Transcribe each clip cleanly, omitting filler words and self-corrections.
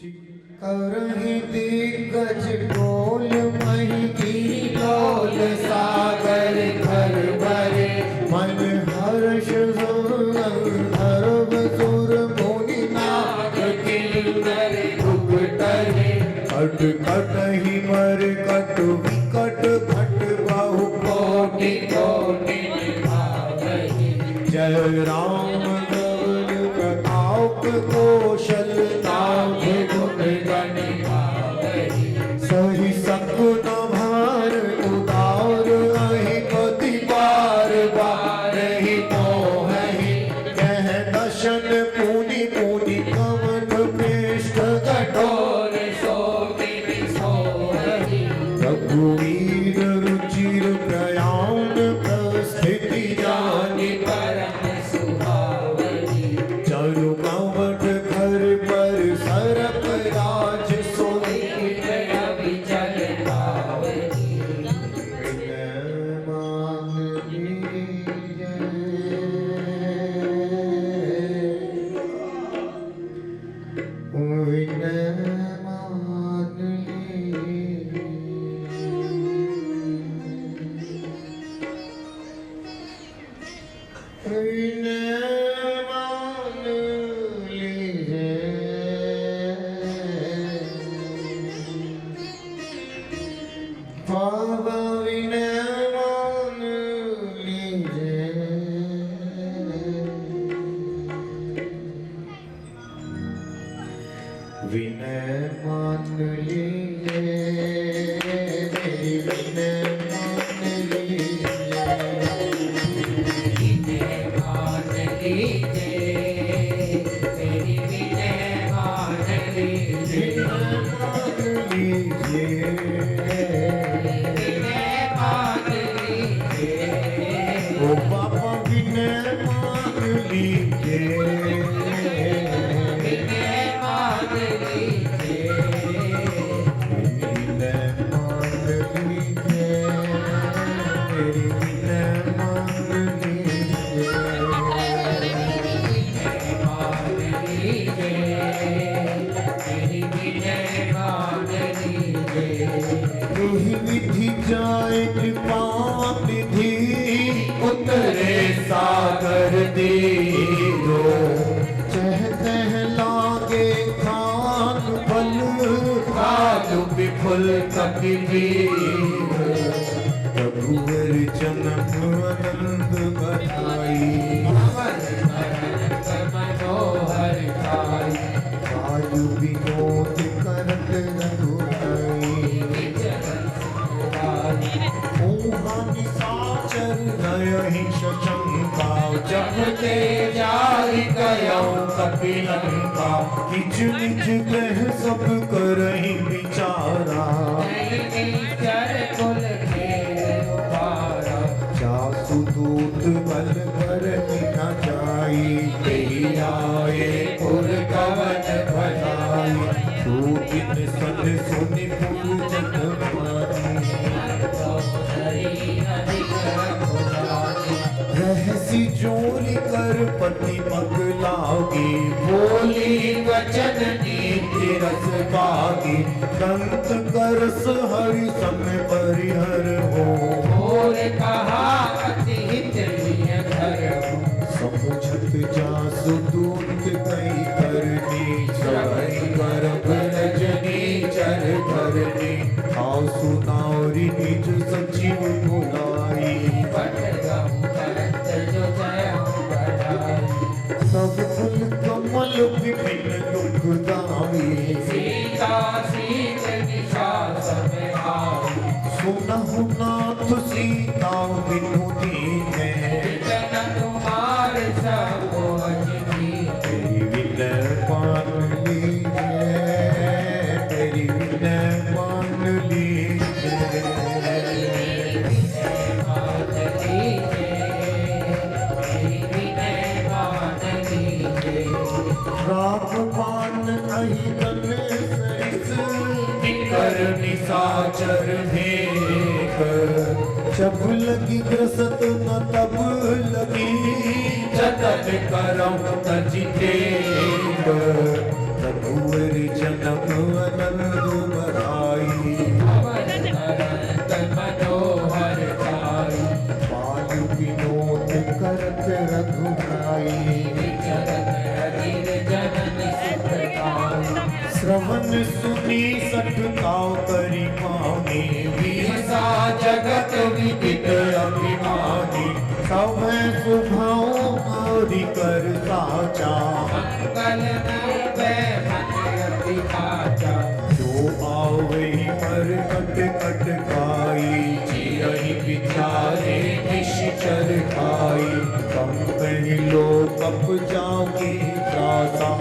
करहि दिग्गज डोल मही डोल सागर घर भरे मन हर्ष सर्व सुर मुनि नाग किन्नर उगटरे कट कटहि मर कट विकट घट बहु कोटि कोटि निभावहि जय राम गौर प्रताप कौशल नाम गुण गण गावहि सहि सकुन भार उदार अहि पति बार बार ही मोहि कह दशन पुनि पुनि कमन पृष्ठ कठोर सोहि सोहि रघुवीर रुचिर प्रयाण प्रस्थिति जानि परम सुहावहि चरु कवट घर पर सरप राज सोई विचल पावहि मान लीजय मान विनय मान लीजिए मेरी विनय मान लीजिए विनय मान लीजिए मेरी विनय मान लीजिए विनय मान लीजिए ओ बाबा विनय मान लीजिए विधि जाय कृपा निधि उतरे सागर दीरो चहते लागे खान फल खाल विफुल कपिवीर रघुवर जनम आनंद बधाई मनोहर खाई वायु विनोद करत रघुराई साचर गयहि शशंका जब ते जाहि गयौ कपिलंका निज निज ग्रह सब करहि विचारा जासु दूत बल पर न जाई तेहि आए पुर कवन भलाई दो दिन सन सुनि पुर जन रहसी जोरी कर पति पगलागी बोली वचन नीति रस बागी कंत करस हरि समय परिहर हो और कहा अति हित धर समुझत जासु दूत कई करनी चढ़ई गर्भ रजनी चर धरनी आसु नारी निज सचिव बुलाई सब फूल कमल विपिन दुख दावी सीता सीत निशा सब आई सुनहु नाथ सीता बिनु दीने जन तुम्हार सब अजनी तेरी विनय मान लीजिए तेरी विनय मान लीजिए रामपान अहि तन सरिस निकर निसाचर भेक जब लगी ग्रसत न तब लगी जतन करम तजिते रघुवर जन्म आनंद बधाई। मनोहर छाई बाल विनोद करत रघुराई। श्रवण सुनी सठ काव करी पानी। विहसा जगत विदित अभिमानी सब सुभाओ गौरी कर साचा। मंगल मूपे मन अति काचा जो आवे पर कट कट खाई। चिरहि विचारे निश्चर खाई। कम पहलो कप जाके त्रासा।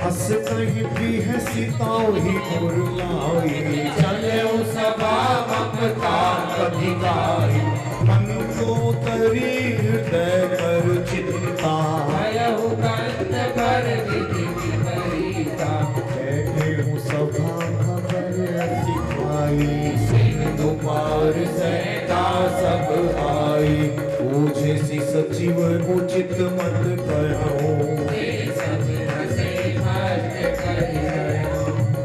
हस कहीं भी है सिताओ ही मुरलाई। चले सभा ममता अधिकारी मन को तरी हृदय कर चिंता। भयहु कंद कर विधि विपरीता बैठे हूँ सभा खबर सिखाई। सिंधु पार सैता सब आई पूछे सी सचिव उचित मत कहो।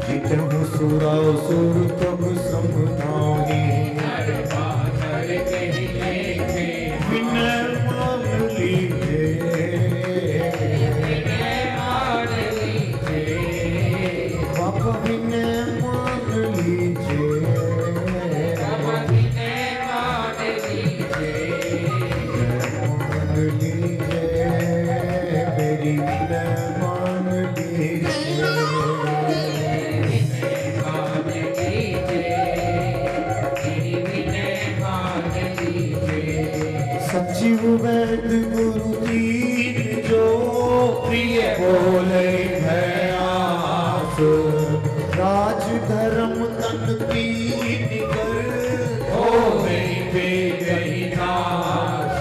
जितहु सुरा सुर तब समनाही। विनय मान लीजे बाबा विनय मान लीजे। मान लीजे मेरी विनय मान लीजे। सचिव वैद गुरु दीन जो प्रिय बोले है आस। राज धर्म तन कीन कर होवे पे गई नाश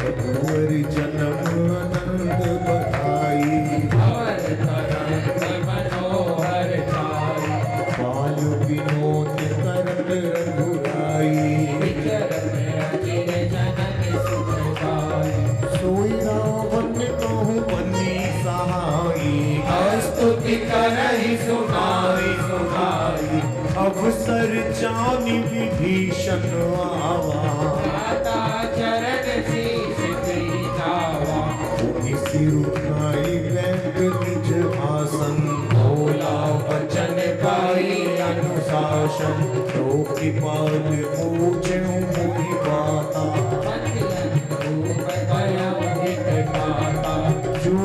रघुवर जन्म आनंद बधाई। अवर तरंग मनोहर छाई बाल विनोद करत रघुराई। सोई रावण कहूँ बनी सहाई। स्तुति करहि सुनाई सुनाई अवसर जानी विभीषण आवा। माता चरण शीश गई जावा सिर उठाई बैठ निज आसन। बोला वचन पाई अनुशासन तो कृपाल पूछे मोहि बाता। जो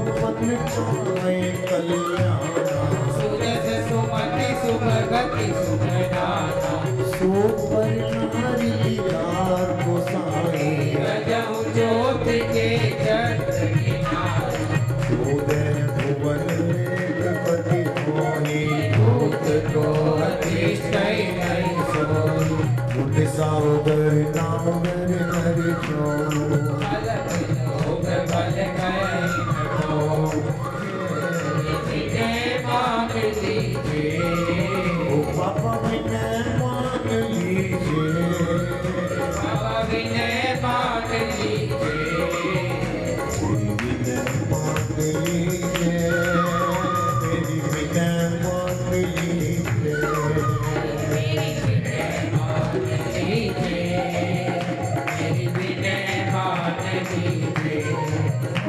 अपन चाहे कल्याणा। सूरज सुमति सुभगति सुखदाता सो पर नारी यार को साई। रजहु ज्योति के चक्र किनारे हृदय भुवन प्रपति मोहि। भूत को अधिष्ठई नहीं सोई मुझ सागर नागर नर जो। अलग लोग बल गए न को विनय मांग लीजिए ओ पापा विनय मान लीजिए। बाबा विनय मांग लीजिए विनय मान लीजिए मेरी विनय मान लीजिए। मेरी विनय मान लीजिए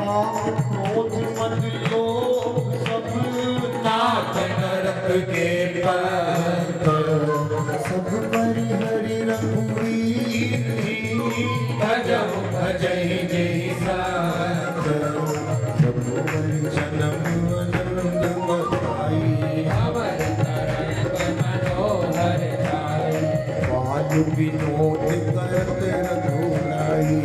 आप क्रोध मत लोग सब नाथ नरक के पंथ सब परिहरि रघुवीर। भजहु भजहि जहि साथ रघुवर जन्म आनंद बधाई। अवर तरंग मनोहर छाई बाल विनोद करत रघुराई।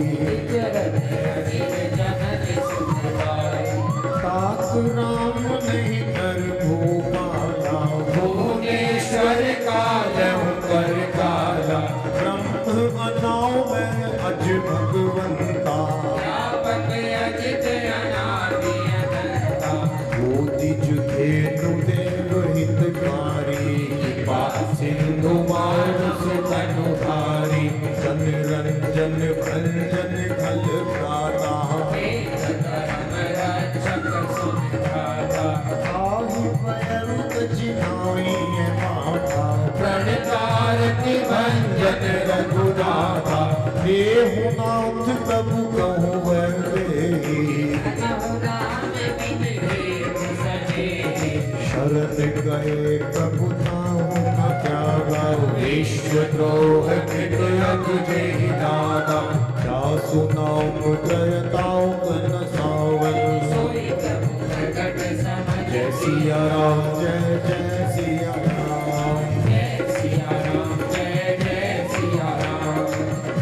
तात राम नहीं कर भूपाला। भुवनेश्वर कालहु कर काला ब्रह्म अनाव में अज भगवंता। व्यापक अजित अनादि अनंता ज्योति धेनु देव हितकारी। कृपा सिंधु मानुष तनुधारी जन रंजन भंजन खल प्राता। शक्र सुनिधाता आहि पयरुत जिनाई माता प्रणतारति भंजन रघुनाथा देहु नाथ प्रभु कहूँ वंदे शरण गए प्रभु नाम न त्यागा विश्वद्रोह कृतयग जेहि दाता दासु नाम जयताऊ न सावन जय सिया राम जय जय सिया राम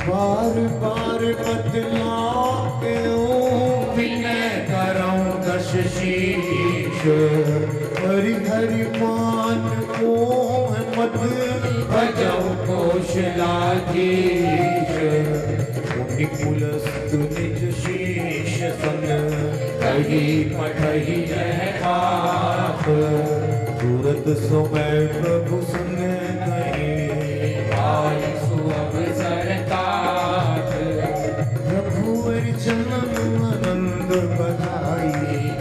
बार बार बतलाते विनय करऊं दश शीश हरि हरि मान मोह मत भजऊं कौशलाधीश मुनि कुलस्त निज शीश सन कही पठही जय पाप तुरत समय प्रभु सुन गए आय सुअवसर तात रघुवर चलन आनंद बधाई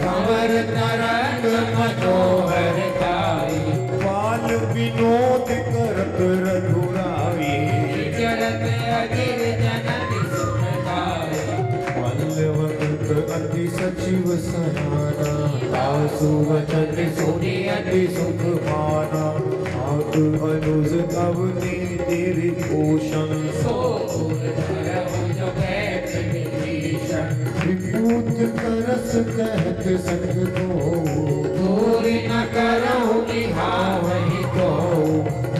कंवर तरंग मनोहर ताई बाल विनोद करत रघुराई चलत अधीर जननि सुख गाय मल्लवंत अति सचिव सहाना आसु वचन सुनि अति सुख माना आग अनुज अवनी तेरे पोषण सो गुर धरहु जो बैठ विभीषण विभूत करस कहत संग को दूर न करहु निहावहि को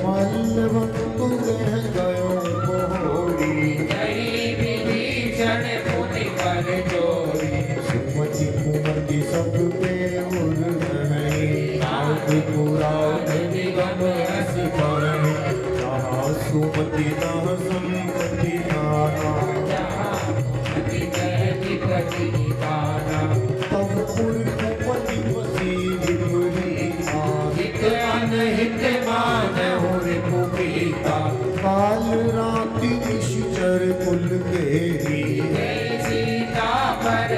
मल्लवंत रह गयो मोहरी जय विभीषण मुनि कर जोरी सुमति कुमति सब पे उर नहीं नाग पुराण निगम रस करण जहाँ सुमति ना संपत्ति नाना अति कहति प्रतिपाला तब पुर कुमति बसी विपरीता हित अनहित मानहु रिपुपीता काल राति निश्चर कुल केरी जय सीता पर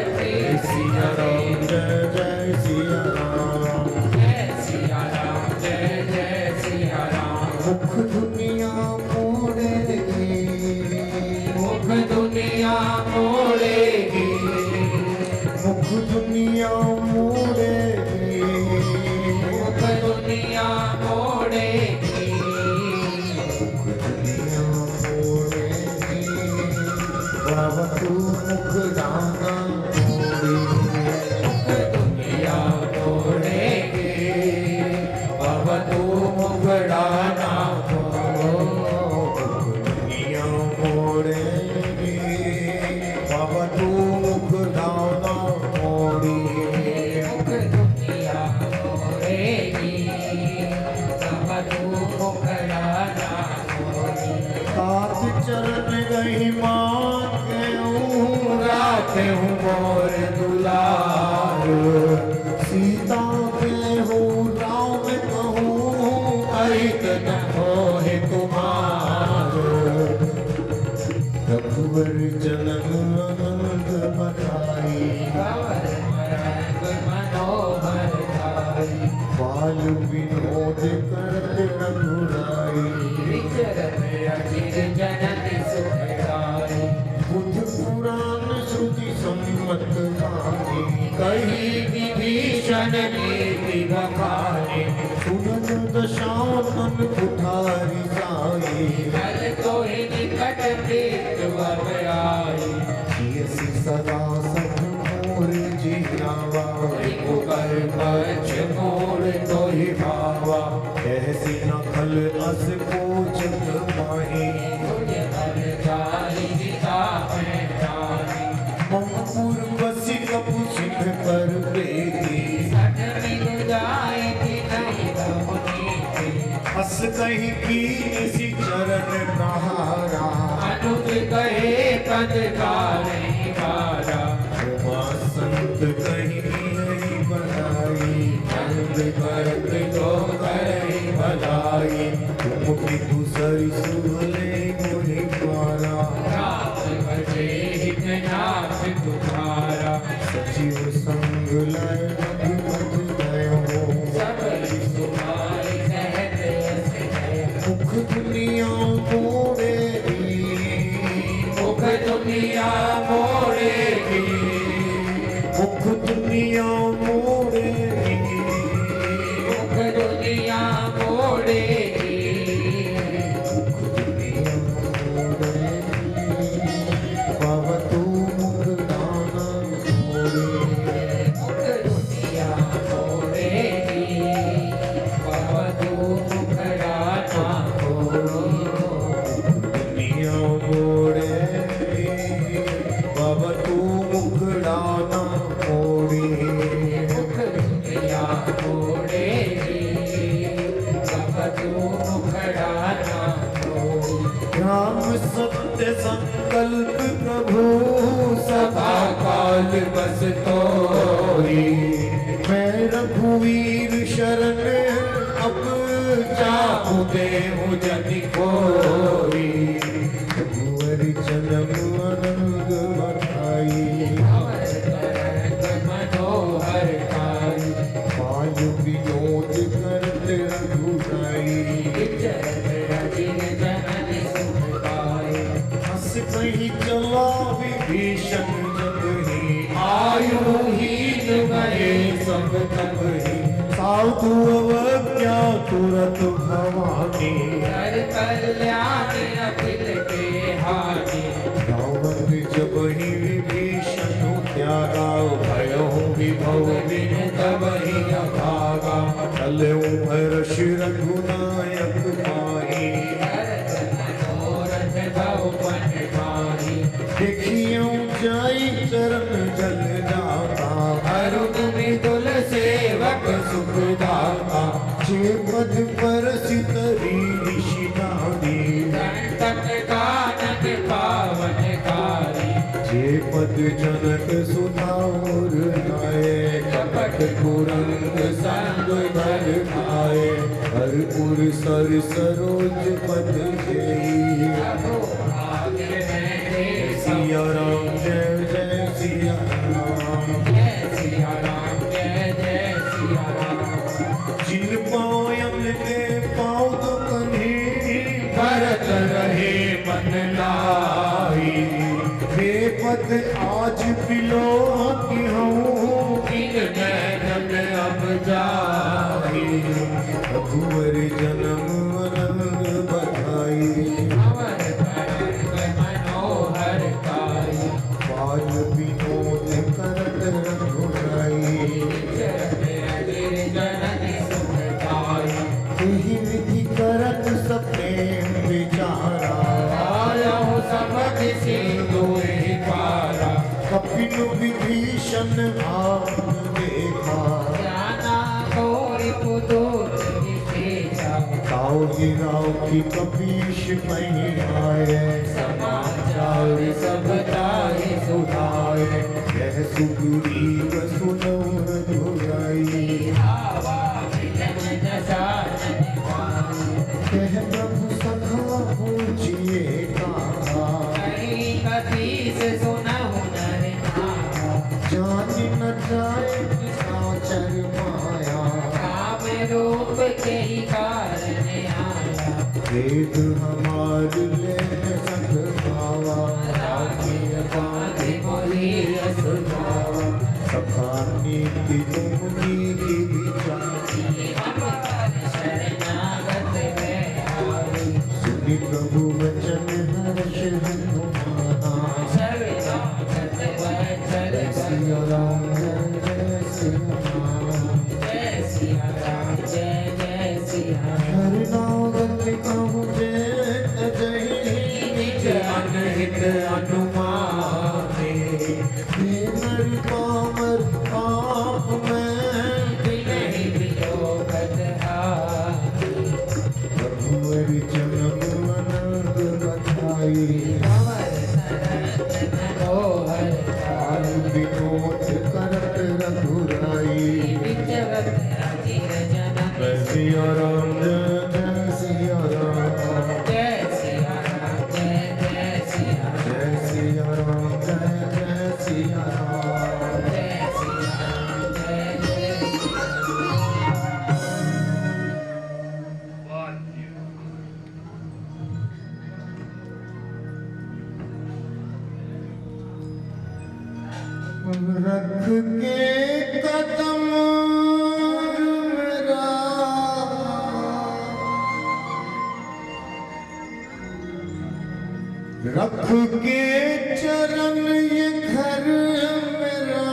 सिया राम जय जय सिया राम जय सिया राम जय जय सिया राम मुख दुनिया मोड़ेगी मुख दुनिया मोड़ेगी मुख दुनिया मोड़ेगी मुख दुनिया मोड़ेगी मुख दुनिया मोड़ेगी बाबा तू मुख दाना मोड़ेगी मुख दुनिया मोड़ेगी बाबा तू मुखड़ाना दुनिया मोड़ेगी बाबा तू मुख दाना मोड़ेगी मुख दुनिया मोड़ेगी बाबा तू मुखड़ाना सात चरण गही मान के राखे हूँ मोर दुलार सीता के हो राम कहूँ अहित न होए तुम्हार रघुवर जनन आनंद बधाई कंवर मरंग मनोहर धाई बाल विनोद करत रघुराई विचरत अचिर जननि सुख गाई बुद्ध पुराण श्रुति सम्मत माने कही विभीषण नीति बखाने सुनन दशानन कुठारी जाई हल तो ही निकट प्रीत वर आई कियसि सदा सब मोर जियावा मुकर पक्ष मोर तो ही भावा ऐसी नखल अस कोचत माही तुझ हर जाई जिता पहचानी ममपुर बसी कपु सिंह कर बेती सठ मिल जाए कि नहीं गमुनी अस कहीं की निसी चरण प्रहारा अनुज कहे पद का नहीं पारा उमा संत कहीं नहीं बनाई नंद करत तो करही भलाई तुम की दूसरी सुहले मुनि द्वारा राम बजे हित नाथ तुम्हारा सचिव संग मुख दुनिया मोड़ेगी, मुख दुनिया मोड़ेगी, बाबा तू मुख दाना मोड़े, मुख दुनिया मोड़ेगी, बाबा तू मुख दाना दुनिया मोड़े, बाबा तू मुख दाना मोड़े, मुख दुनिया मोड़ेगी, बाबा तू मुख दाना राम सत्य संकल्प प्रभु सभा काल बस तोरी, मैं रघुवीर शरण अब जाऊं देहु जन कोरी, रघुवर जन्म अनंग बधाई, मनोहर काई, पाय विनोद करत रघुराई, हस कहीं चला विभीषण जब ही, आयु हीन गए सब तब ही, साधु अवज्ञा तुरत भवानी, हर कल्याण अखिल के हानि, रावण जब ही विभीषण त्यागा, भयहु विभव बिन तब ही अभागा, टलऊ हर्ष रघुनायक पाहि, मनोरथ भव मन माही, देखियो जाई चरण जल जाता, हरु तुमि तुल सेवक सुखदाता, जे पद पर सितरी ऋषि नारी, संतन कानन पावन कारी, जे पद जनक सुधार गाए, कपट कुरंग संग भर खाए, हरपुर सर सरोज पद जई, प्रभु आगे है सिया राम जय जय सिया राम, जय सिया राम, जय जय सिया राम, जिन पायन के पाँव तो कन्हे, भरत रहे मन लाई, हे पद आज पिलो कि हूँ, किन नैनन अब जाई, रघुवर जन्म अनंग बधाई, अवर तरंग मनोहर काई, पाल विनोद करत रघुराई, जननी सुखदाई, एहि विधि करत सब प्रेम विचारा, आयहु समझ सिंधु पारा, कपिल विभीषण आन देखा, जाना गौरी पुदुर विशेषा, ताऊ गिराव की कपीश नहीं आए, समाचार सब ताहि सुधाए, यह सुग्रीव सुनो रघुराई, आवा मिलन दशानन पाई, कह प्रभु सखा पूछिए कहा, कहीं कपीस सुनहु नर नावा, जान न जाए साचर माया, काम रूप के ही कारण आया, वेद हमार ले सख पावा, राखी बांधि मोहि असुधावा, सखा नीति तुम नीति विचारी, अवतार शरणागत मैं आई, सुनि प्रभु वचन हर्ष हनुमाना, शरणागत वचन सिया राम जय जय सिया राम, जय सिया राम, जय जय सिया राम, हरनागत कहूँ जय जय, निज अनहित अनुमाने, हे नर पामर आप मैं, बिनहि विलोकत आहि, रघुवर जन्म अनंग बधाई, अवर तरंग मनोहर काल काई, विनोद करत रघुराई, विचरत अजिर जनन, सिया राम जय जय सिया राम, जय सिया राम, जय जय सिया राम, जय सिया राम जय जय सिया राम, जय सिया राम, जय जय सिया रख के कदम मेरा रख के चरण ये घर मेरा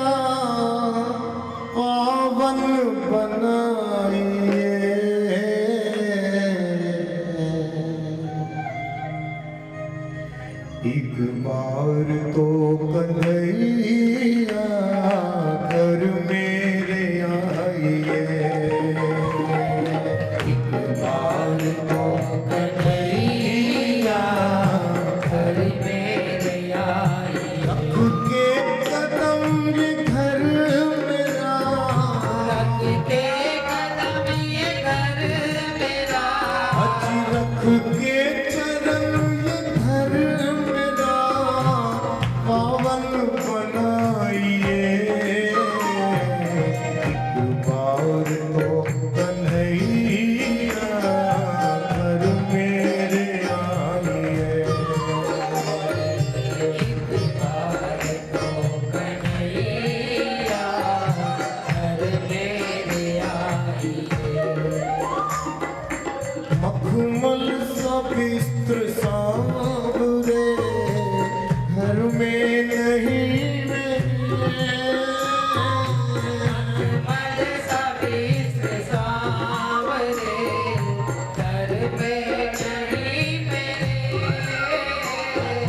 पावन बनाइए। एक बार तो कन्हैया घर मेरे आइए। एक बार तो कन्हैया घर मेरे आइए। रख के कदम ये घर मेरा, रख के कदम ये घर मेरा, आज रख के चरण ये घर मेरा पावन बनाइए। एक बार तो कन्हैया घर मेरे आइए। कन्हैया घर मेरे आइए। मखमल सा बिस्तर सांवरे घर में नहीं मल सबित सांवरे घर में नहीं मेरे।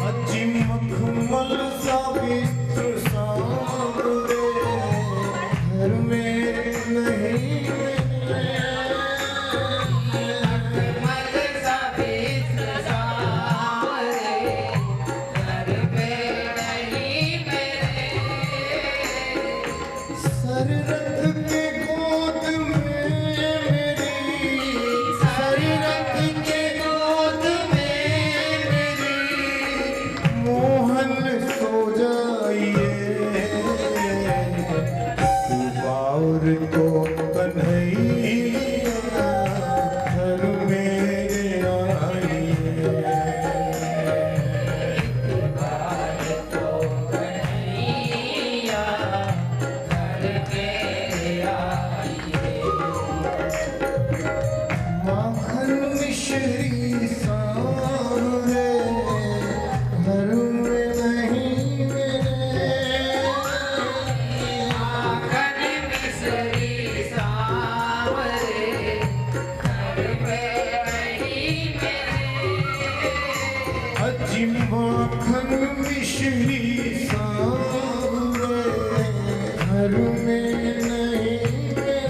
अजी मखमल सा बिस्तर सांवरे घर में नहीं मल सबित सांवरे घर में नहीं मेरे। सर रख के गोद में मेरी, सर रख के गोद में मेरी मोहन सो जाइए। बाउर तो कन्हैया घर मेरे आइए। कन्हैया घर मेरे आइए। माखन मिश्री सांवरे घर में नहीं मेरे। माखन मिश्री सांवरे घर में नहीं मेरे। अजी माखन मिश्री सांवरे घर में नहीं मेरे।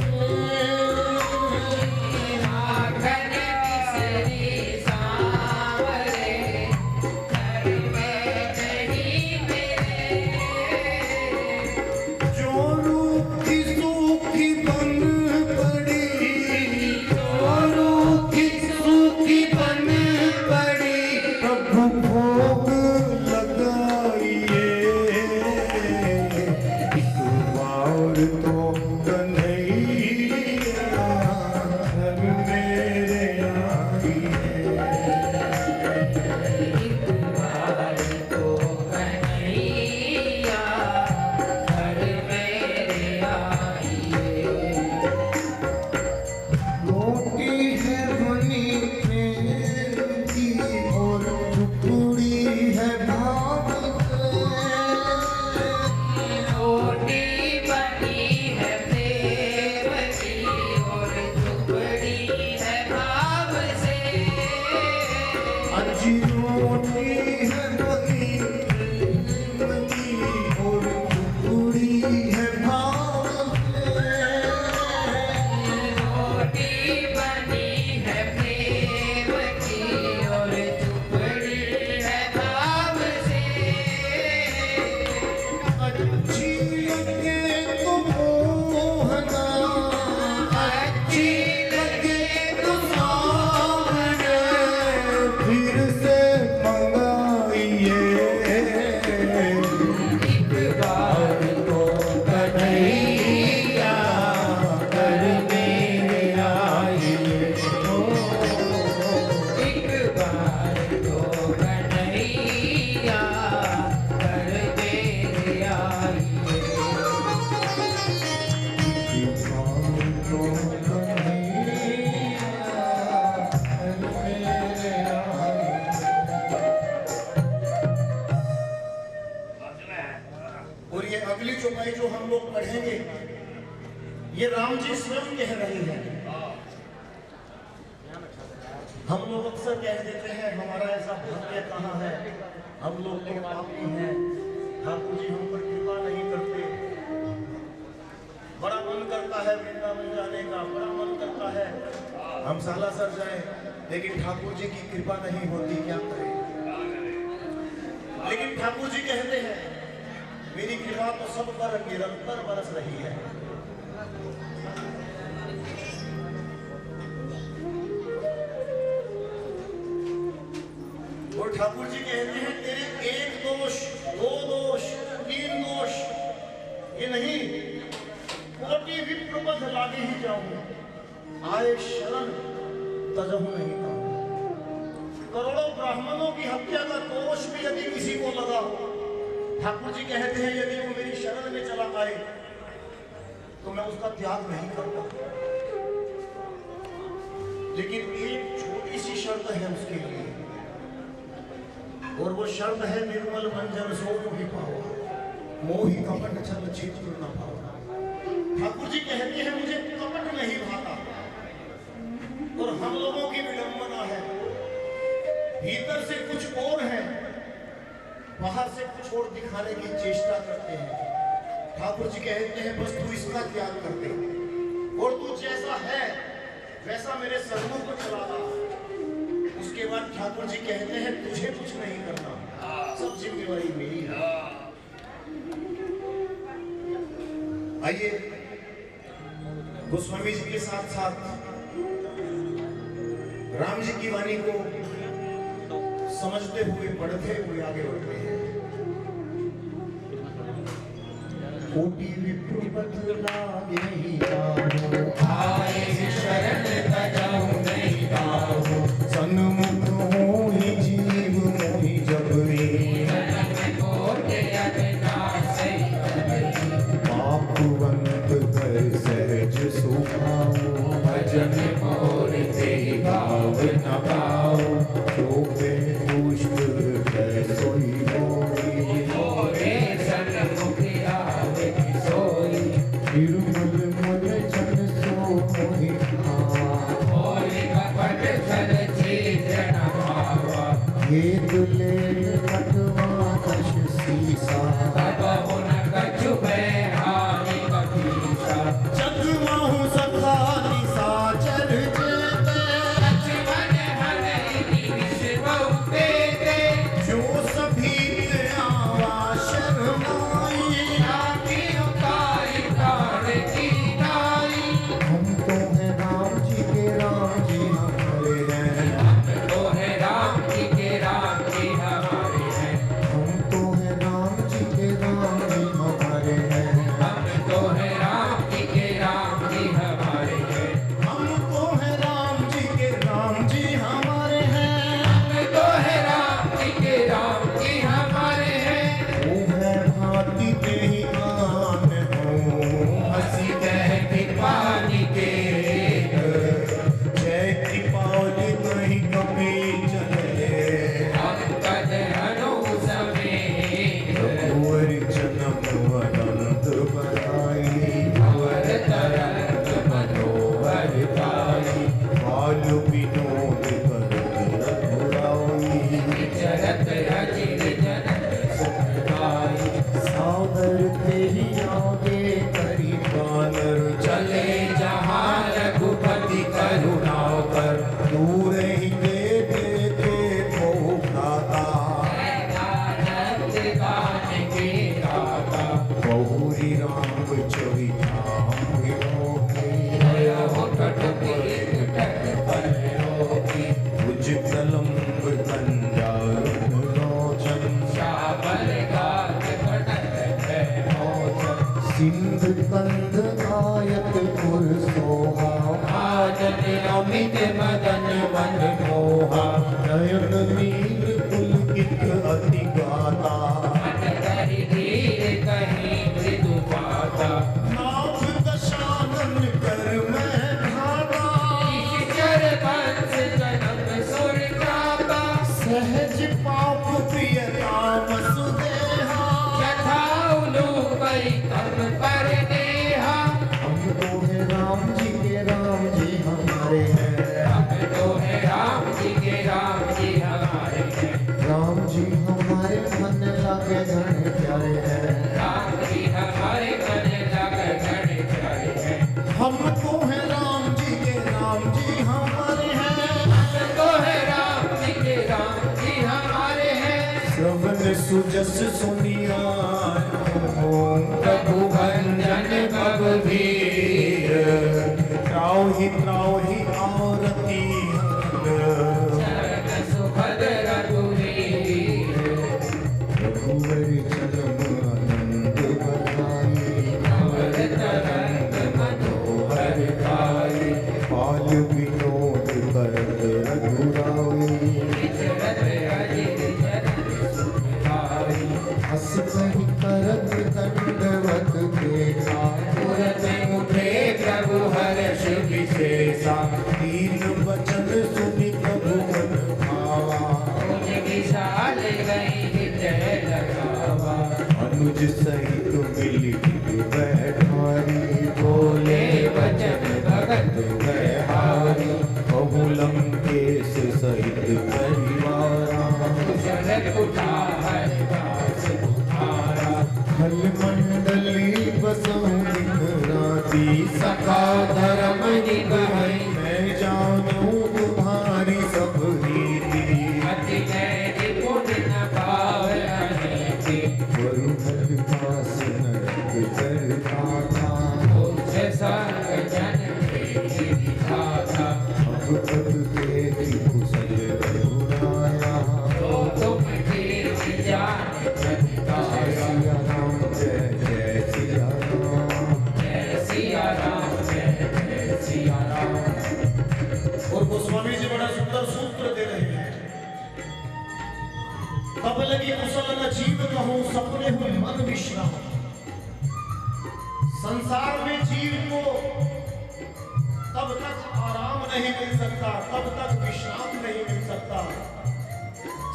माखन मिश्री सांवरे घर में नहीं मेरे। जो रूखी सूखी बन पड़ी, जो रूखी सूखी बन पड़ी प्रभु भोग लगाइए। एक बार तो कन्हैया घर मेरे आइए। बार तो कन्हैया घर मेरे आइए। मोटी है बनी प्रेम की और टुकड़ी है भाव की। रोटी बनी है प्रेम ये राम जी स्वयं कह रहे हैं। हम लोग अक्सर कह देते हैं हमारा ऐसा भाग्य कहाँ है, हम लोग तो पापी हैं, ठाकुर जी हम पर कृपा नहीं करते। बड़ा मन करता है वृंदावन जाने का, बड़ा मन करता है हम सालासर जाएं, लेकिन ठाकुर जी की कृपा नहीं होती, क्या करें। लेकिन ठाकुर जी कहते हैं मेरी कृपा तो सब पर निरंतर बरस रही है। और ठाकुर जी कहते हैं तेरे एक दोष, दो दोष, तीन दोष ये नहीं, कोटि विप्र पथ लागे ही जाऊं, आए शरण तजहु नहीं पाऊं। करोड़ों ब्राह्मणों की हत्या का दोष भी यदि किसी को लगा हो, ठाकुर जी कहते हैं यदि वो मेरी शरण में चला आए तो मैं उसका त्याग नहीं करता। लेकिन एक छोटी सी शर्त है उसके लिए, और वो शर्त है निर्मल मंजन सो मोहि पावा, मोहि कपट छल छिद्र न पावा। ठाकुर जी कहते हैं मुझे कपट नहीं भाता, और हम लोगों की विडंबना है, भीतर से कुछ और है, बाहर से कुछ और दिखाने की चेष्टा करते हैं। ठाकुर जी कहते हैं बस तू इसका त्याग कर दे, और तू जैसा है वैसा मेरे सन्मुख चला आ। उसके बाद ठाकुर जी कहते हैं तुझे कुछ नहीं करना, सब जिम्मेवारी मेरी है। आइए गोस्वामी जी के साथ साथ राम जी की वाणी को समझते हुए पढ़ते हुए आगे बढ़ते हैं। कोटि विप्र पथ लागे ही जाऊं, आए शरण तजहु नहीं पाऊं। सन्मुख होहि जीव मोहि जबरे, पापवंत कर सहज सुखाओ, भजन मोर ते भाव न पाओ। जो पे पुष्प है सोई होई, मोरे सन्मुख आवे सोई। निर्मल मन जन सो मोहि भावा, मोरे कपट छल छिद्र न पावा। हे दुले कटवा कश सीसा, कबहु न कछु भय हानि कपीसा। जग माहु सखा निसाचर जेते, लक्ष्मण हरहि विष बहु तेते। जो सभी आवा शरमाई, राखियो काई प्राण की नाई। हम तो हैं राम जी के राम जी हमारे हैं, हम तो है राम जी के राम जी हमारे हैं। हम तो हैं राम जी के राम जी हमारे हैं, हम तो है राम जी के राम जी हमारे हैं। हम तो हैं राम जी के राम जी हमारे हैं। हम तो है राम जी के राम जी हमारे हैं। वो है भांति के ही आन हो, हंसी कहती पानी के जय कृपाली कहीं कभी चले, अंगद हनु समेत। रघुवर जन्म अनंत बधाई, अवर तरंग मनोहर पाई। बाल विनोद कर रघुराई, चरत रचित जनत सुखदाई। सादर तेरी आगे करी बानर चले जहाँ रघुपति करुणा कर। दूर ही दे मोह खाता, आनंद गान के गाता। बहुरी राम चरिताम विलोके, भयो कटुकी कटक पर रोकी। भुज कलंब कंजारुन लोचन, शाबल गात कटक है मोचन। सिंध कंध आयत पुर सोहा, आजन अमित मदन मन मोहा। नयन नीर पुलकित अति गाता, मन धरि धीर कहीं मृदु पाता। नाथ दशानन कर मैं भागा, ईश्वर वंश जन्म सुर जाता। सहज पाप प्रियता वसुदेहा, यथा उलूकई तम पर नेहा। जस सुनिया प्रभु भंजन कबीर त्राहि त्राहि आरती शरण सुखद रघुवीर रघुवर चरम आनंद बधाई अवर तरंग मनोहर गाई पाल विनोद करत रघुराई विचरत अजित चरण सुखाई हस कहि करत दंडवत देखा तुरत उठे प्रभु हर्ष विशेषा तीन वचन सुनि प्रभु मन भावा तुझ विशाल गई हृदय लगावा अनुज सहित मिली बैठारी बोले वचन भगत बहारी बहुलम केश सहित परिवारा कुशल कुठार दास कुठारा हल मंडली बसहु दिन राती सखा धर्म निभाई मैं जानू तुम्हारी सब रीति अति नैति पुण्य न पावै अनीति वरु हर पास नरक करता था तुझ संग जन प्रीति विधाता अब तक देखी कुशल रघुराया तो तुम कीर्ति जान प्रतिताया सिया राम जय जय सिया राम जय सिया राम जय सिया राम। और गोस्वामी जी बड़ा सुंदर सूत्र दे रहे हैं। तब लगी कुशल न जीव कहूं सपने हुए मन विश्राम। संसार में जीव को तब तक आराम नहीं मिल सकता, तब तक विश्राम नहीं मिल सकता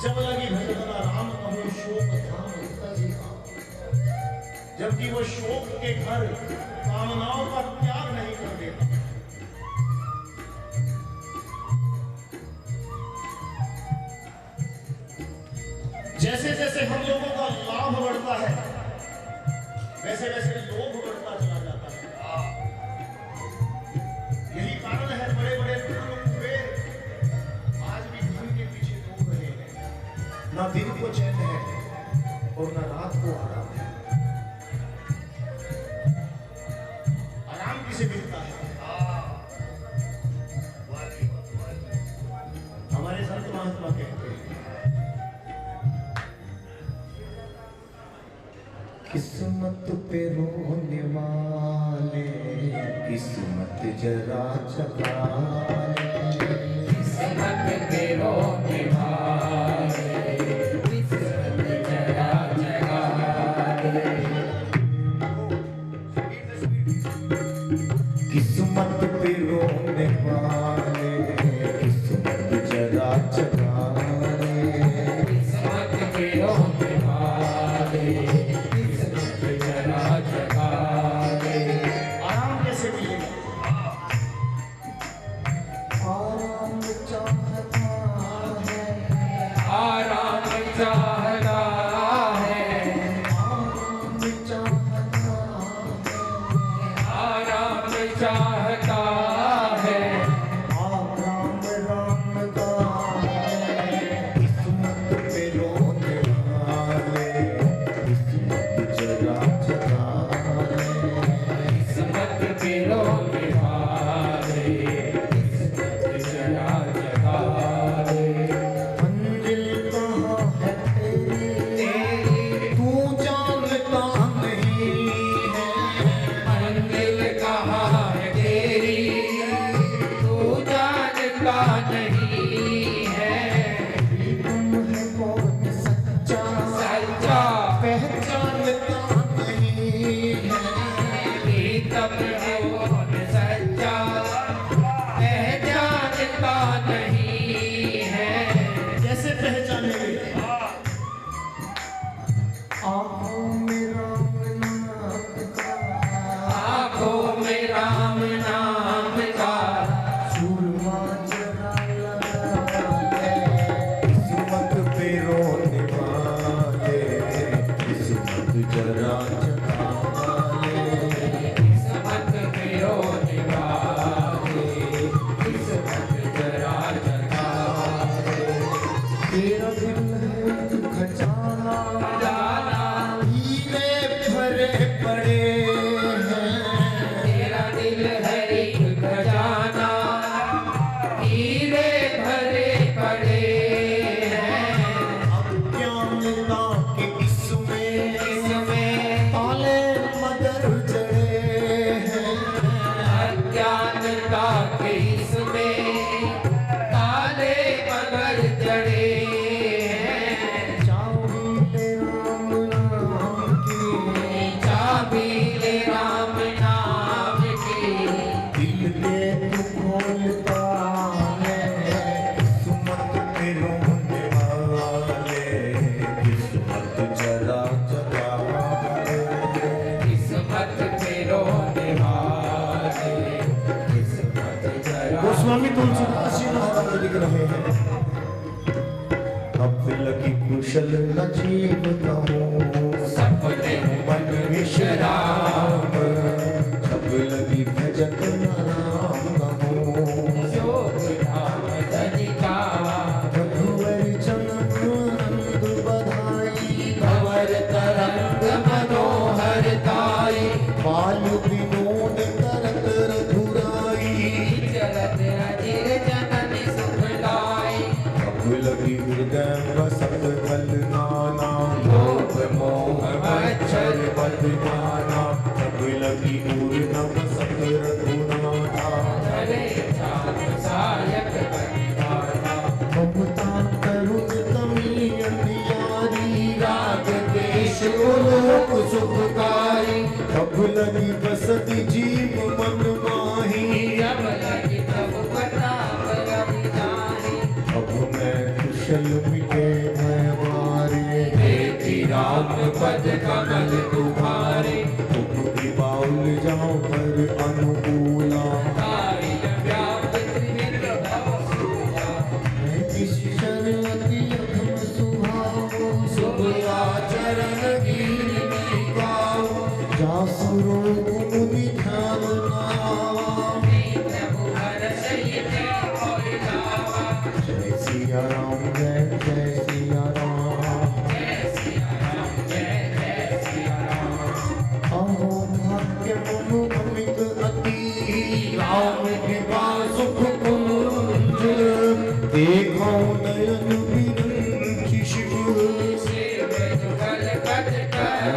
जब लगी भजन राम कहूं शोक धाम तजिहा। जबकि वो शोक के घर कामनाओं का त्याग नहीं कर देता। जैसे जैसे हम लोगों का लाभ बढ़ता है वैसे वैसे लोभ बढ़ता चला जाता है। यही कारण है बड़े बड़े कुबेर आज भी धन के पीछे दौड़ रहे हैं। ना दिन को चैन है और ना रात को आराम है। आराम किसे मिलता है? हमारे संत महात्मा कहते हैं किस्मत पे रोने वाले किस्मत जरा चका किस्मत के रोने वाले किस्मत जरा जगाए किस्मत पे रोने वाले किस्मत जरा चका किस्मत के रोने वाले किस्मत जरा जगाए आराम कैसे मिलेगा? आराम चाहता है आराम चाहता है आराम चाहता आराम चाहता है आराम राम का किस्मत पे रोने वाले किस्मत जरा चका किस्मत के रोने वाले किस्मत जरा जगाए मंजिल कहाँ है तेरी तू जानता नहीं है मंजिल कहाँ है तेरी तू जानता नहीं है तुम है कौन सच्चा सच्चा पहचानता नहीं है प्रीतम है कौन सच्चा पहचानता नहीं है कैसे पहचानेंगे? आँखों में राम नाम का आँखों में राम नाम का सुरमा जरा लगा है किस्मत पे रोने वाले किस्मत जरा जगा वाले किस्मत स्वामी तुलसीदास जी महाराज लिख रहे हैं, अब लगी कुशल न जीवता हूँ, सपने मन विश्राम, जब लगी भजत न राम कहूँ। योग धाम धनिका रघुवर जनम आनंद बधाई, भंवर तरंग मनोहर ताई, बाल विनोद करत रघुराई। चलत अजिर जननी सुखदाई, अब लगी हृदय बसत कल नाना, लोभ मोह मच्छर बदनाना, अब लगी उर न बसत रघुनाथा। धरे चाप सायक बनिवाना, ममता करुण कमी अंधियारी, राग देश लोक सुखकारी, अब लगी बसत जीव मन माही। जब लगी प्रभु प्रताप रविदानी, अब मैं कुशल मिटे भय मारे, देखी राम पद कमल तुम्हारे, तुम भी बाउल जाओ पर अनुकूला। कारिय व्याप्त त्रिविध भव सूला, मैं किस शरणति अधम सुभाऊ, शुभ आचरण कीर्ति गाओ, जासुरो मुनि ध्यान लावा। प्रभु हर सहिते और लावा, जय सिया राम जय सिया राम। जय सिया राम जय सिया राम, अहो भाग्य मनु अमित अति, राम कृपा सुख कुंज, देखो नयन बिरंची शिव। शिव जुगल पद कर,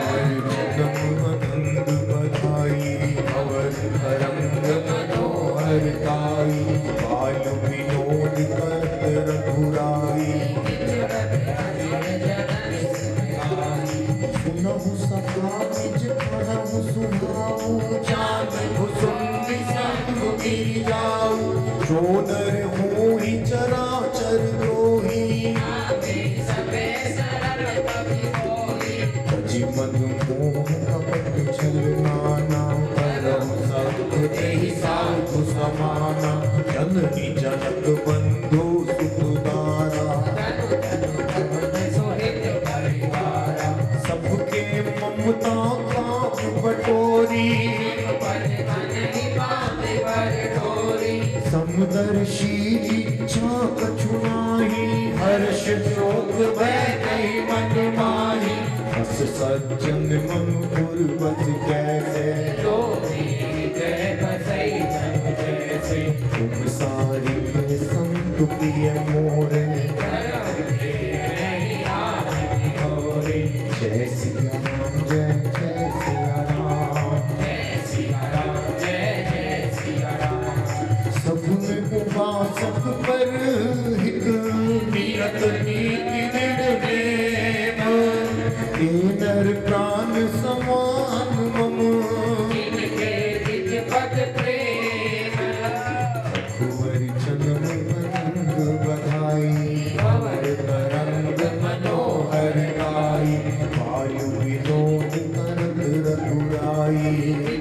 जन्म आनंद बधाई, अवर तरंग मनोहर ताई, बाल विनोद करत रघुराई। सुनहु सखा निज कहु सुभाऊ, चाँद भुसुंडी संग गिर जाऊ। जो नर होहि चराचर द्रोही, सबे सरल कवि होई, भजी मन मोह कपट छल नाना, करहु सब तेहि साधु समाना। जननी जनक बंधु सुखदारा, तनु तनु धन सोहित परिवारा, सबके ममता काप बटोरी। पद मन ही बांधे वर डोरी, समदर्शी इच्छा कछु नाहि, हर्ष शोक भय नहीं मन माही। हस सज्जन मन पूर्वज कैसे, जो हृदय बसई जन जैसे, तुम सारी के संत प्रिय मोरे। नहीं आदि होरे, जय सिया राम जय सिया राम। जय सिया राम जय सिया राम, सगुन उपासक पर हित, नियत नीति निर्णय। हे नर प्राण समान मम, जिनके निज पद प्रेम, रघुवर जन्म रंग बधाई, भंवर तरंग मनोहर ताई, वायु विनोद करत रघुराई।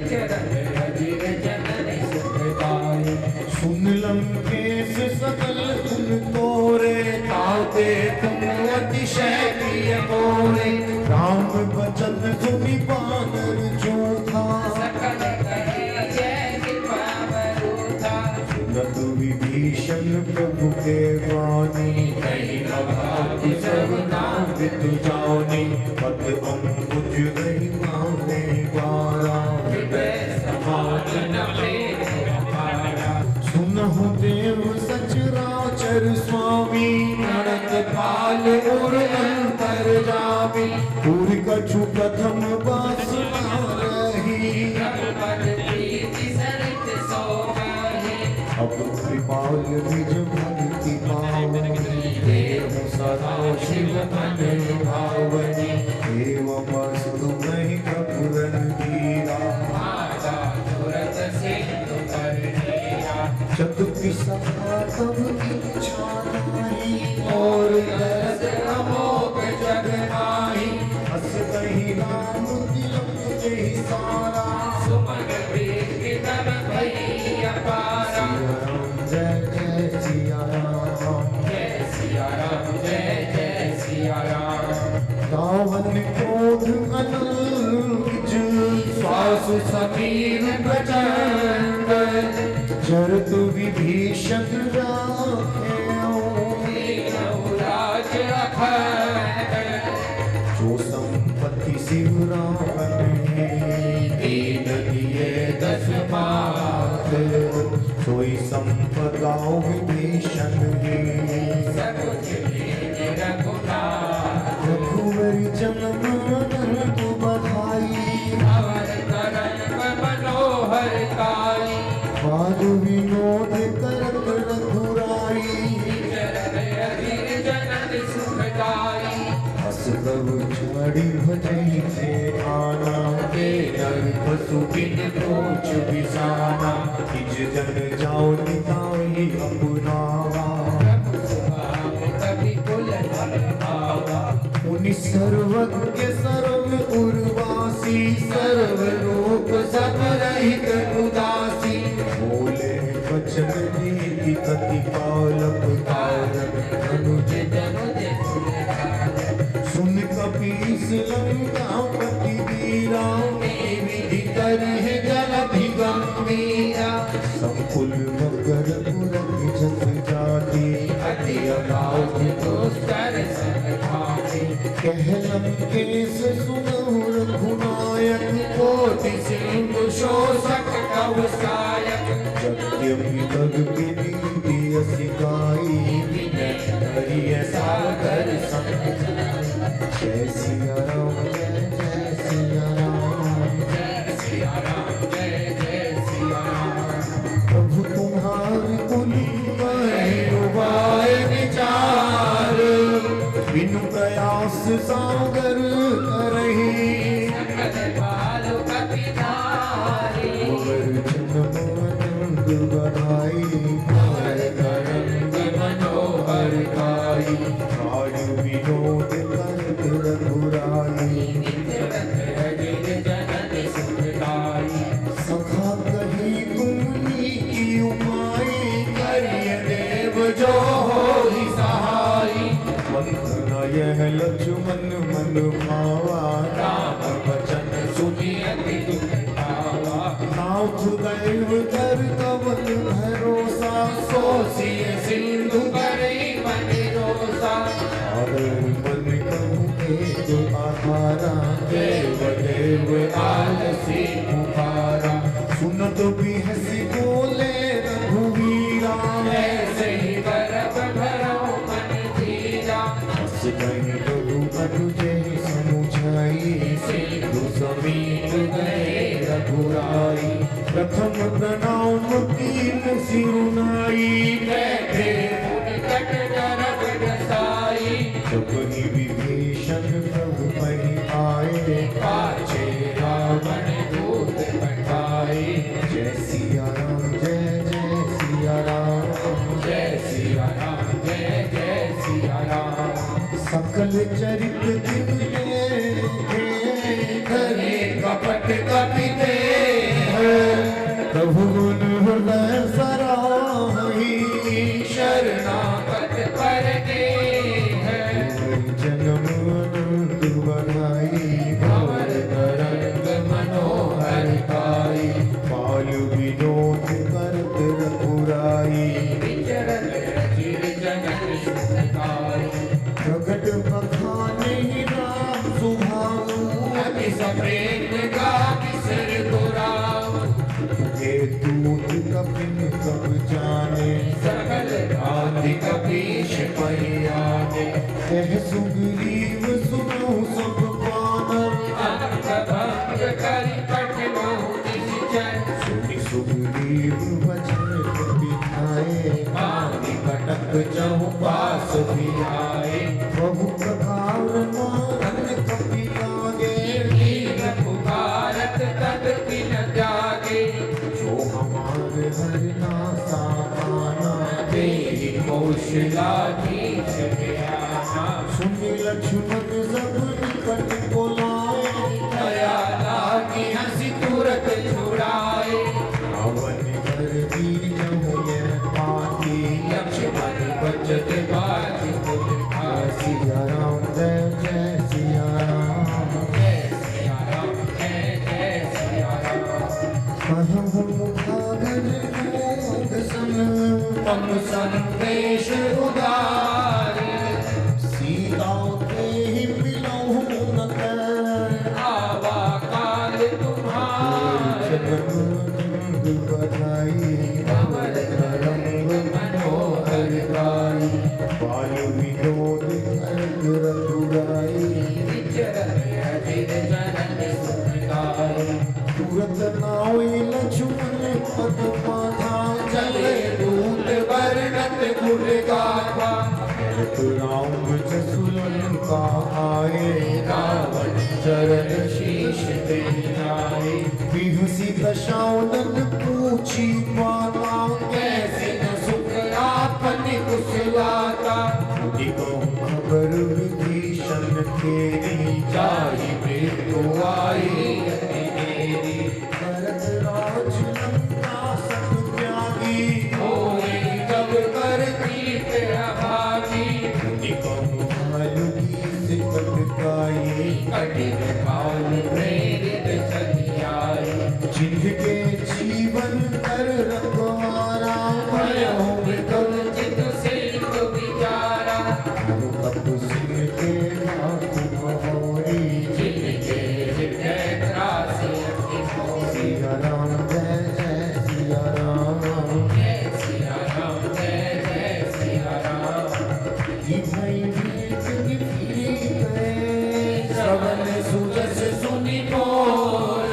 चरण अजिर जननी सुखदाई, सुन लंकेश सकल गुण तोरे, ताते तुम अतिशय प्रिय मोरे। राम बचन सुनि बानर जोधा, सकल कहे जय कृपा वरूथा, सुनत विभीषण प्रभु के वाणी। कही अभाग सब नाम बितु जानी, पद अम्बुज नहीं माने बारा। हृदय समागम प्रेम अपारा, सुनहु देव सचराचर स्वामी, नरक पाल और अंतर जामी। पूरी कछु प्रथम वासना रही, रघुपति प्रीति सरित सोमहि, अब कृपाल निज भक्ति पावनी। देव सदा शिव मन भावनी, एवमस्तु नहीं कपुरन धीरा। माता तुरत सिंधु पर नीरा, चतुर्थ सखा तब इच्छा नाही, और दरस अमोघ जग माही। हस कही राम तिलक तेहि सारा। सुमन प्रीति तन भई अपारा, सिया राम जय शरत विभीषण राखे राज अखंड जो संपत्ति सिमरावन दीन दिए 10 मात सोई संपदा विभीषण रघुवर जन्म अनंत बधाई मनोहर काई वाद विनोद करत रघुराई जनन सुखदाई हस प्रभु छाड़ी भजई से आना के नर पशु बिन कोच बिसाना निज जन जाओ निताई अपनावा कभी कुल मुनि सर्वज्ञ सर्व उर्वासी सर्व लोक सब रहित उदासी बोले वचन नीति कति पालक तारक अनुज सुन कपीस लंकापति वीरा विधि करिहि जलधि गंभीरा संकुल मकर पुरख जस जाति अति अगाध दुस्तर संभावी कहलम केस सुनहु रघुनायक कोटि सिंधु शोषक कवसायक जगति तग विनीति असिकाई विनय करिय सागर संग जय सिया राम जय सिया राम जय सिया राम जय जय सिया राम प्रभु तुम्हारी कुली उबाय विचार बिनु प्रयास सागर करही सकल बाल कपि धारी जन्म आनंद बधाई तरंग मनोहर काई आयु विनोद करत रघुराई जनन सुखदाई सखा कही तुमनी की उपाय करिय देव जो होहि सहाई मंथन यह लक्ष्मण मन भावा राम वचन सुनि अति दुख पावा नाथ दैव कर कवन भरोसा सोसिय सिंधु करई मनिरोसा आदर मन कहूँ एक आधारा देव देव आलसी पुकारा सुनत भी हसी बोले रघुवीरा ऐसे ही करब भरो मन धीरा हस गई रघु अनुजय समुझाई सिंधु समीप गए रघुराई प्रथम प्रणाम कीन सिरुनाई बैठे मुनि कट नरक दसाई जब ही विभीषण प्रभु पहि आए पाछे रावण दूत पठाए जय सिया राम जय जय सिया राम जय सिया राम जय जय सिया राम सकल चरित दिन करे कपट कपिते प्रभु गुण हृदय सराही शरणागत पर के जन्म आनंद बधाई भवर तरंग मनोहर काई बाल विनोद करत रघुराई विचरत चिर जनन सुखदाई प्रकट बखाने राम सुभाऊ अति सप्रेम का किसर दुराव हे दूत कपिन कब जाने सकल आदि कपीश परियाने कह सुग्रीव सुनो सब पानर अंग भंग करि कठिनो निश्चय सुनि सुग्रीव वचन बिठाए आदि कटक चहु पास भी आए बहु प्रकार मारन कपि लागे लीन पुकारत तद किन जागे जो हमार हरना सामाना तेहि कौशलाधीश ज्ञाना सुनि लक्ष्मण सब निकट बोलाए दया लागी हंसी तुरत छुड़ाए रावण कर दीजहु यह पाती लक्ष्मण बचत बाज आसी सिया राम जय जय सिया राम जय सिया राम जय जय सिया राम कहम मुखागर मम संदेश उदारी सीता के ही मिलहु न कर आवा काल तुम्हारे जन्म बधाई अमर रंग मनोहर गाई बाल विनोद कर रघुराई विचरण अजिर जनन सुखदाई तुरत नावि लक्ष्मण पद बाधा चले दूत वर्णत गुण गाथा भरत राम जसुलन का आए रावण चरण शीश दे जाए बिहसी दशानन पूछी माता कैसे न सुख आपन कुशलाता मुझे खबर विभीषण तेरी जाहि मृत्यु आई अति मेरी भरत राज लंका सब त्यागी होए जब कर तीर्थ अभागी मुझे भालू की सिकट गाई कठिन काल प्रेरित चली आई जिनके जीवन कर रखवारा भयो मृदुल चित सिंह विचारा अब सिंह के नाथ महोरी जिनके हृदय त्रासी अति मोरी सिया राम जय जय सिया राम जय सिया राम जय जय सिया राम ही भई वीत की फिरी गए श्रवण सुजस सुनि बोल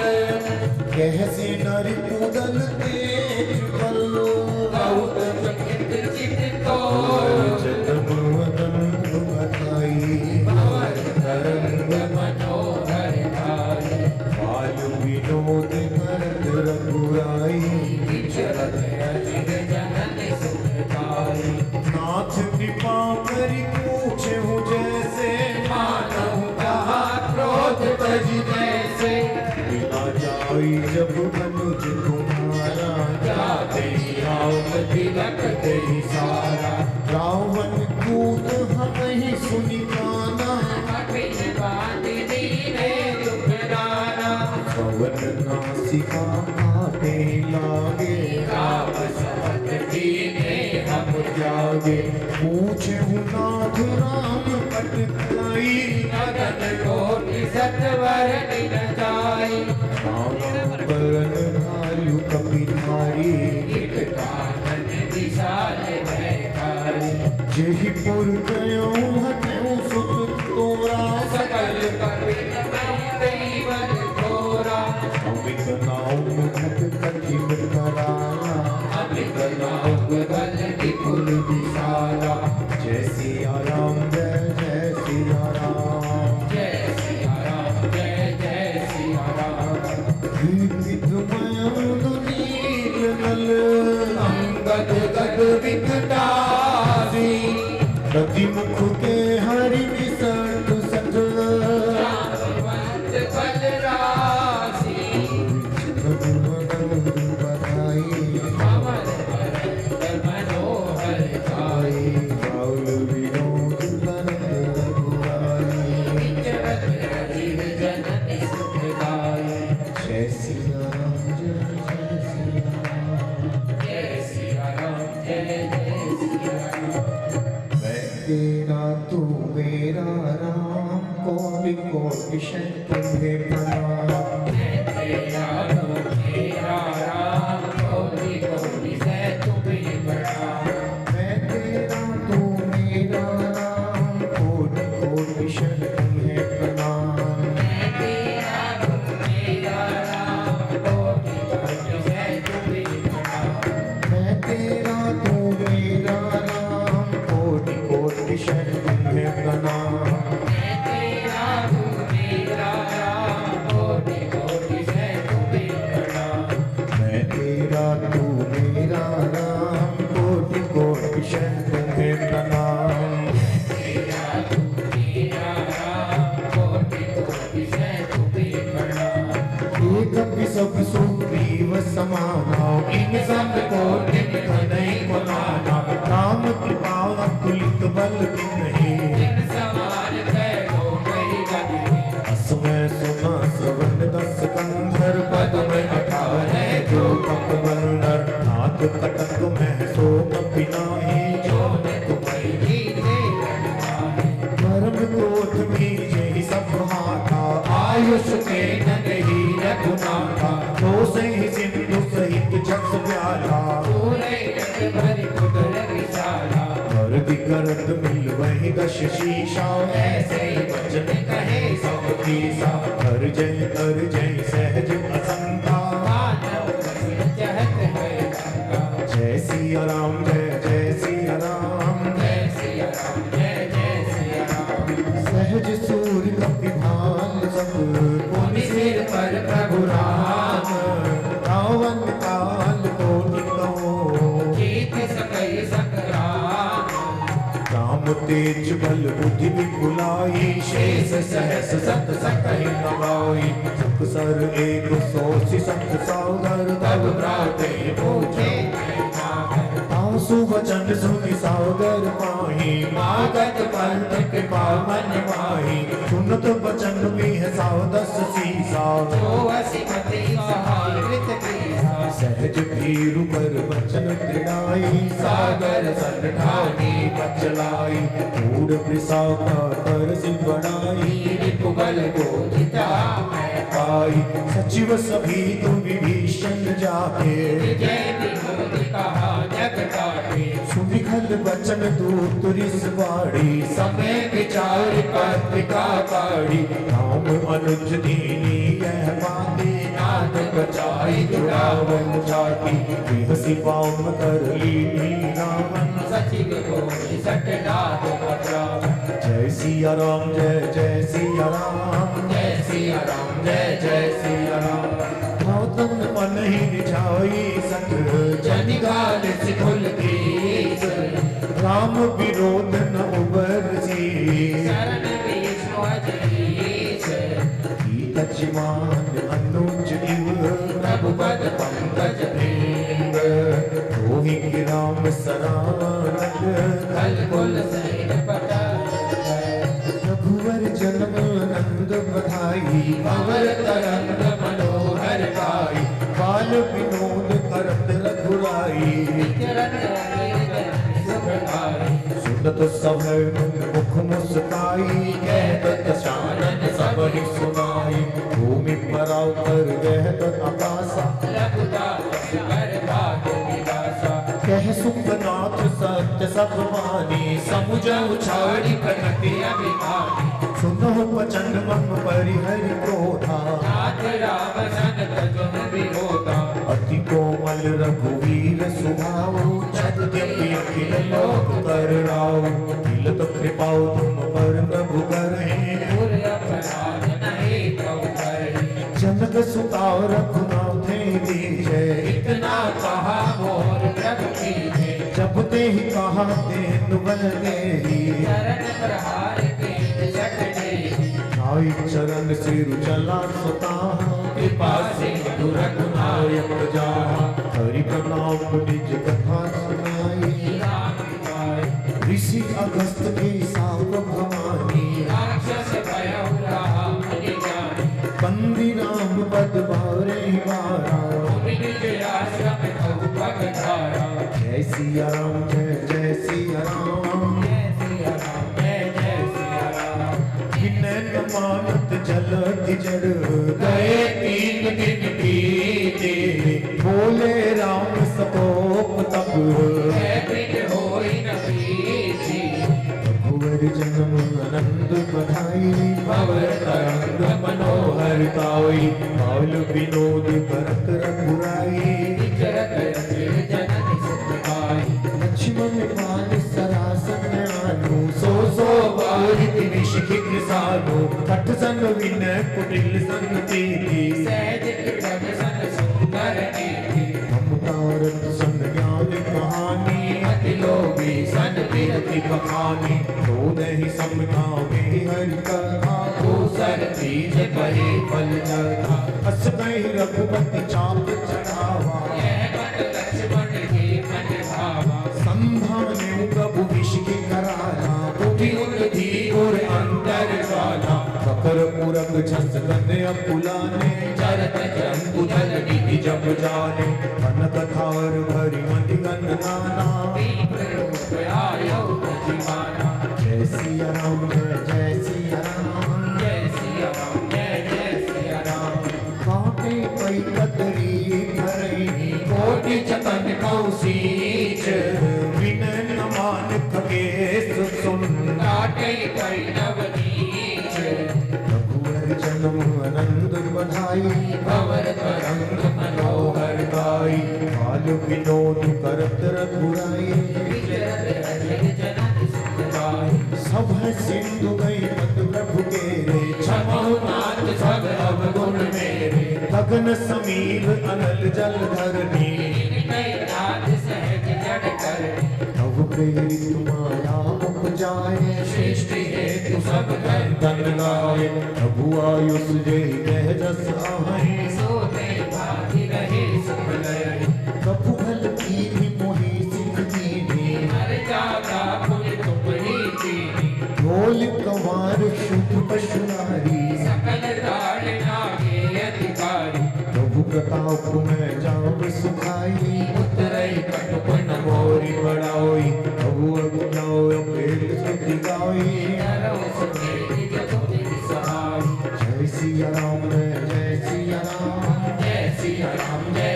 कैसे नर कुदल तेज बल बहुत चकित चित तोल जन्म वदन बधाई भवन तरंग मनोहर धारी बाल विनोद करत रघुराई विचरत अजिर जनन सुखदाई नाथ कृपा करि पूछहु जैसे मानहु कहा क्रोध तज जैसे बिना जाई जब अनुज तुम्हारा जाते राम तिलक ते सारा रावण कूद हमें सुनि गाना कठिन बात दीने दुख नाना पवन नासिका काटे लागे राम सबद दीने हम त्यागे पूछहु नाथ राम पटकाई नदन कोटि सतवर दिन जाई राम बरन भालु कपिधारी एक कानन विशाल भयकारी जेहि पुर गयो हतउ सुख तोरा सकल कपिल दैवन थोरा अमित नाम मुख कठिन कराया अमित नाम बल विपुल विशाला जय सिया राम जय जय सिया राम जय सिया राम जय जय सिया राम नील नल अंगद गद विकटासी रति मुख के हरि विसर्ग सठ रामवंत बल राशि बधाई अमर भरत मनोहर गाई बाउल विनोद करत रघुराई विचरत अजिर जनन सुखदाई जय सिया राम जय सिया राम जय जय सिया राम मैं तेरा तू मेरा राम कोटि कोटि तुम्हें प्रणाम तेरा तो तेरा राम कोटि कोटि से तुम्हें प्रणाम मैं तेरा तू मेरा राम कोटि कोटि तुम्हें प्रणाम तेरा तो तेरा राम कोटि कोटि से तुम्हें प्रणाम मैं तेरा तू मेरा राम कोटि कोटि तुम्हें प्रणाम तेरा तो तेरा राम काट कटक में सो कभी नाही जो ने तुम्हें जीते धर्म क्रोध मीजे ही सब हाथा आयुष के नहीं रघुनाथा तो से ही सिंधु सहित जग प्याला पूरे जग भरी कुदर विशाला करति करत मिल वही दश शीशा ऐसे ही वचन कहे सब सा कर जय सहज असंता मानव बस चाहत है गंगा जय सिया राम जय सिया राम जय सिया राम जय सिया राम सहज सूर्य कपिभाल सब मुनि सिर पर प्रभु राम रावण काल को निकहो जीत सकई संग्राम राम तेज बल बुद्धि विपुलाई शेष सहस सत सकहि नवाई सुख सर एक सौ सिसठ सागर तब प्राते पूछे आंसू वचन सुनि सागर पाही मागत पंथ कृपा मन माही सुनत वचन भी है सावदस सीसा जो असिमति सहाय कृत कीसा सहज भीरु पर वचन त्रिनाई सागर सन ढानी बचलाई कूड़ वृषा कर सिंह बढ़ाई रिपुबल को जिता मैं पाई सचिव सभी तुम विभीषण जाके विजय विनोद कहा जग काटे सुविखल वचन तुरिस बाड़ी समय विचार पत्रिका पाड़ी राम अनुज दीनी यह बाती नाथ बचाई जुड़ावन जाति बेहसी पावन कर लीनी रावण सचिव को सट डाल पत्रा जय सिया राम जय सिया राम जय सिया राम जय सिया राम गौतम मन ही रिझाई सत जनिगाल सिखुल गीत राम विरोध न उबरसी शरण विष्णु अजीत कचमान अनुज इव प्रभु पद पंकज प्रेम रोहि की राम सरानंद कल कुल सैन पटा रघुवर जन्म नंद बधाई पवर तरंग मनोहर गाई बाल विनोद करत रघुराई चरण सुखदाई सुनत सब मुख मुस्काई कहत दशानन सब ही सुनाई भूमि पराव कर गहत आकाशा लघुता कर भाग विलासा कह सुखनाथ सत्य सब मानी समुझ उछाड़ी कनति अभिमानी सुनो वचन मम परिहरि क्रोधा नाथ राम सन तजुन विरोधा अति कोमल रघुवीर सुभाव यद्यपि अखिल लोक कर राव मिलत कृपाउ तुम पर प्रभु करहि पुर अपराध नहीं कऊ करे जनक सुताव रघुनाथ दीजय इतना कहा मोर प्रभु कीजे जब ते ही कहा तेन बन देही चरण प्रहार के सकते आई चरण सिर चला सुता कृपा सिंधु रघुनायक जा हरि प्रणाम निज कथा सुनाई राम पाए ऋषि अगस्त के साप भवानी राक्षस भयउ राम निजान बंदी राम पद बारे बारा निज आश्रम कऊ पग धारा जय सिया राम जय सिया राम जय सिया राम जय सिया राम किन्नर मानत जलति जड़ गए 3 दिन बीते बोले राम सपोप तब है बिन होई न प्रीति रघुवर जन्म आनंद बधाई भवर तरंग मनोहर ताई बाल विनोद करत रघुराई विचरत रचिर जननि सुख पाई लक्ष्मण पाल सरासन आनु सो बारित विशिखि कृसानु कठ सन विनय कुटिल सन तेरी सहज कृपग सन सुंदर नीति ममतारत सन ज्ञान कहानी अति लोभी सन विरति बखानी क्रोधहि समझावे हरि कथा दूसर बीज परे फल जथा अस कहि रघुपति चाप चढ़ावा यह मन लक्ष्मण के मन भावा संभाने प्रभु विशिखि कराला उठी उठी और अंतर ज्वाला बकर पुरग झस गंदे अपुलाने चरत जंबु जल निधि जब जाने मन पुराण कथार भरी मति गण नाना तीव्र रूप आयो जीवाना जय सिया राम जय सिया राम जय सिया राम जय सिया राम काटे कई कतरी भरई कोटि जतन कौशीच बिन न मान थके सुन काटे कई नवनीच रघुवर जन्म आनंद बधाई भवर तरंग मनोहर गाई बाल विनोद करत रघुराई विचरत अजर जनक सुखदाई सब है सिंधु गई पद प्रभु के रे छमहु नाथ सब अवगुण मेरे गगन समीर अनल जल धरनी कई नाथ सहज जड़ कर तब प्रेरी तुम्हारा उपजाए सृष्टि हेतु सब धन गाए प्रभु आयुष जय कह जस आहे सोते भागी रहे सुख लय कपु भल की मोहि सिख दीनी हर जागा पुन तुमरी दीनी ढोल कवार शुभ पशु नारी सकल ताड़ नागे अधिकारी प्रभु प्रताप में जाम सुखाई उतरई कटुपन मोरी बढ़ाई प्रभु अगुनाओ पेट स्तुति गाई नरो सुमेधि जगुनि सहाय जय सिया राम जय सिया राम जय सिया राम जय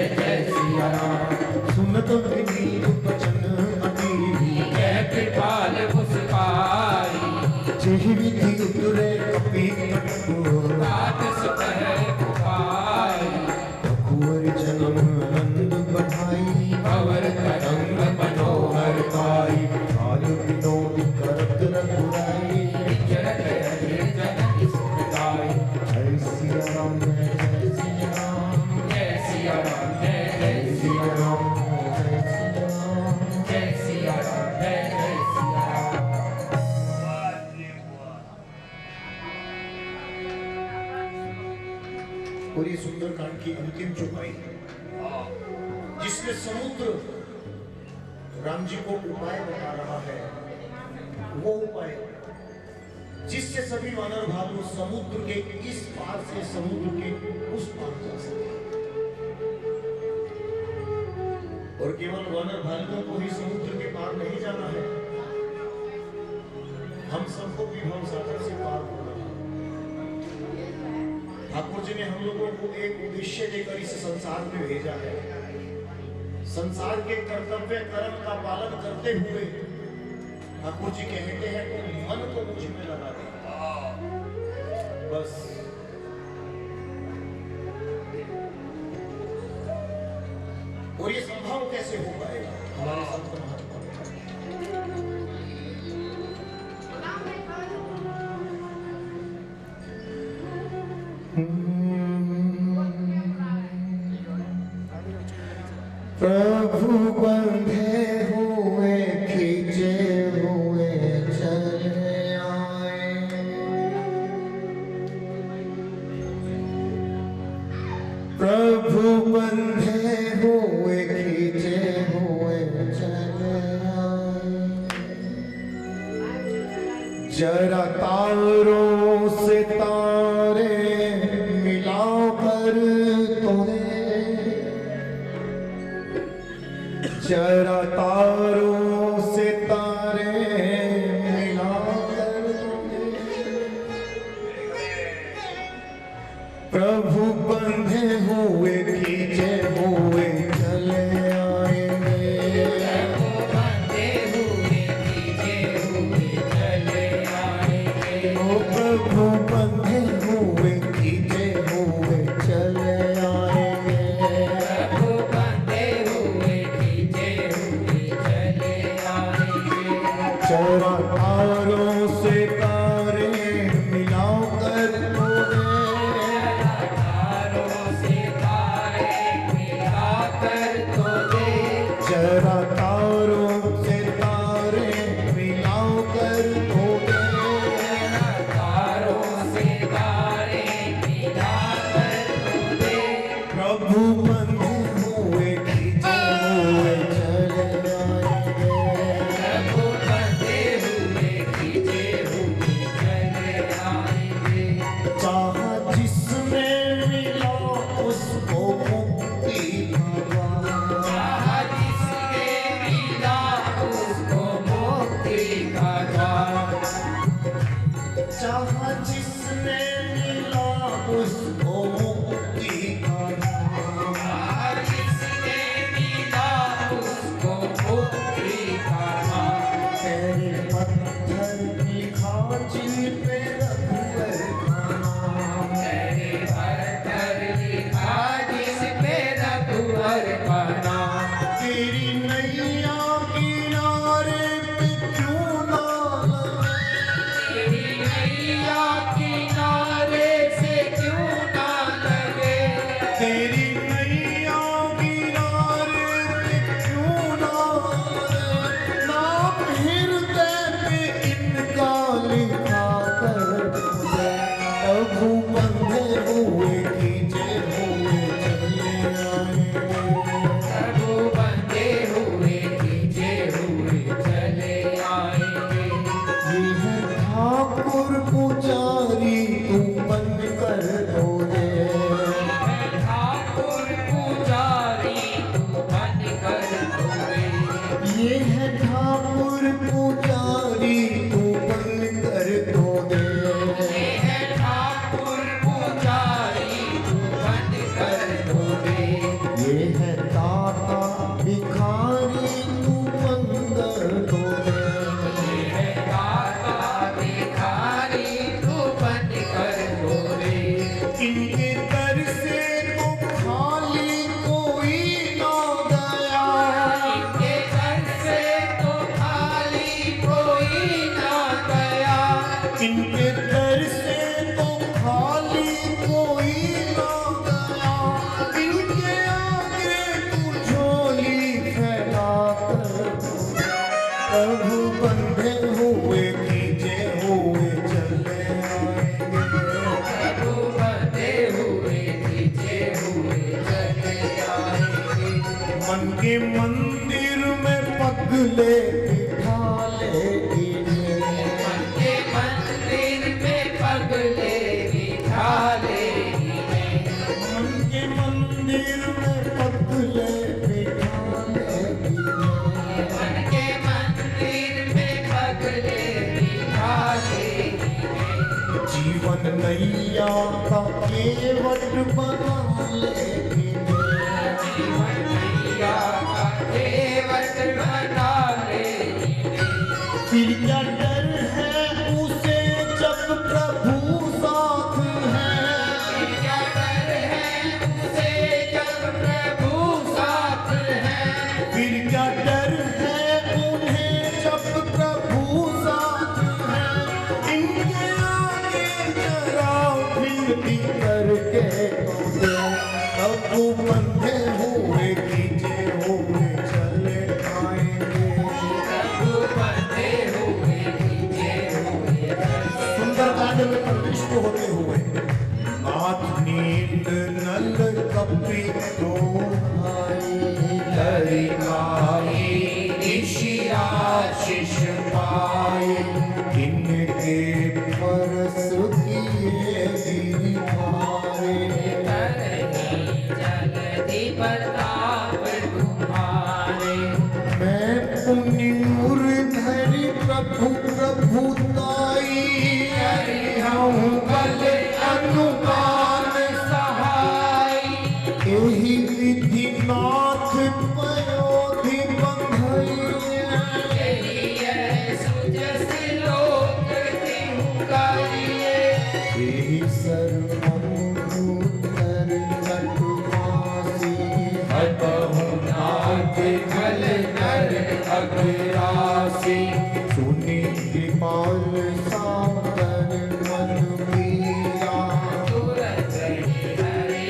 सिया राम सुनत विनीत बचन अमीरी जय कृपाल मुस्काई जेहि विधि उतरे कपि कटु तात सुकह पुकाई रघुवर जन्म आनंद बधाई भवर तरंग मनोहर गाई बाल विनोद करत रघुराई विचरत अजर जनक सुखदाई जय सिया राम जय सिया राम जय सिया राम जय सिया राम जय सिया राम जय सिया राम जय सिया राम और ये सुंदरकांड की अंतिम चौपाई जिसमें समुद्र राम जी को उपाय बता रहा है, वो उपाय जिससे सभी वानर भालू समुद्र के इस पार से समुद्र के उस पार जा सके और केवल वानर भालुओं को ही समुद्र के पार नहीं जाना है, हम सबको भी भवसागर से पार होना है। ठाकुर जी ने हम लोगों को एक उद्देश्य देकर इस संसार में भेजा है। संसार के कर्तव्य कर्म का पालन करते हुए ठाकुर जी कहते हैं कि मन को मुझ में लगा दे, बस और ये संभव कैसे हो पाएगा? हमारे संत महात्मा प्रभु बंधे हुए खींचे हुए चले आए प्रभु बंधे हुए खींचे हुए चले आए जरा तारों से तारे मिलाकर तोड़े जरा तारों से तारे मिलाकर प्रभु बंधे हुए खींचे हुए चले आएंगे बंधे हुए खींचे हुए चले आएंगे ओ प्रभु बंधे हुए खींचे हुए चले आएंगे प्रभु बंधे हुए खींचे हुए चले ये है ठाकुर पुजारी तू बन कर तो दे। ये है ठाकुर पुजारी तू बन कर तो दे। ये है दाता भिखारी तू बन कर तो दे। ये है दाता भिखारी तू बन कर तो दे। इनके दर से तो खाली कोई ना गया। इनके घर से तो खाली कोई ना गया। इनके दर से तो खाली कोई ना गया। इनके आगे तू झोली फैला कर प्रभु बंधे हुए खींचे हुए चले आएंगे। प्रभु बंधे हुए खींचे हुए चले आएंगे। मन के मंदिर में पगले बिठा लेंगे। मन के मंदिर में पगले बिठा लेंगे। मन के मंदिर में पगले बिठा लेंगे। मन के मंदिर में पगले बिठा लेंगे। जीवन नैया का केवट बना लेंगे। जीवन नैया का केवट बना लेंगे। फिर क्या डर है उसे जब प्रभु साथ है। क्या डर है उसे जब प्रभु साथ है। फिर क्या डर है उन्हें जब प्रभु साथ है। इनके आगे जरा विनती करके तो दे। प्रभु बंधे हुए खींचे हुए चले आएंगे। प्रभु बंधे हुए खींचे हुए चले। सुंदरकांड में प्रविष्ट होते हुए नाथ नींद नल कपी तो लड़काई ऋषि आशीष पाए। इनके परस किए गिरि मारे। जल्दी प्रताप तुम्हारे। मैं पुण्य मुरधरि प्रभु प्रभुताई हूँ बल अनुमान सहाय। यही विधि नाथ पयोधि बंधइया। यही है सुजस लोक तिहु गाइए। यही सर्वमुत्तर चटुमासी हतहु नाथ खल नर अग्रासी। सुनि कृपाल सागर मन मीरा। तुरंत ही हरे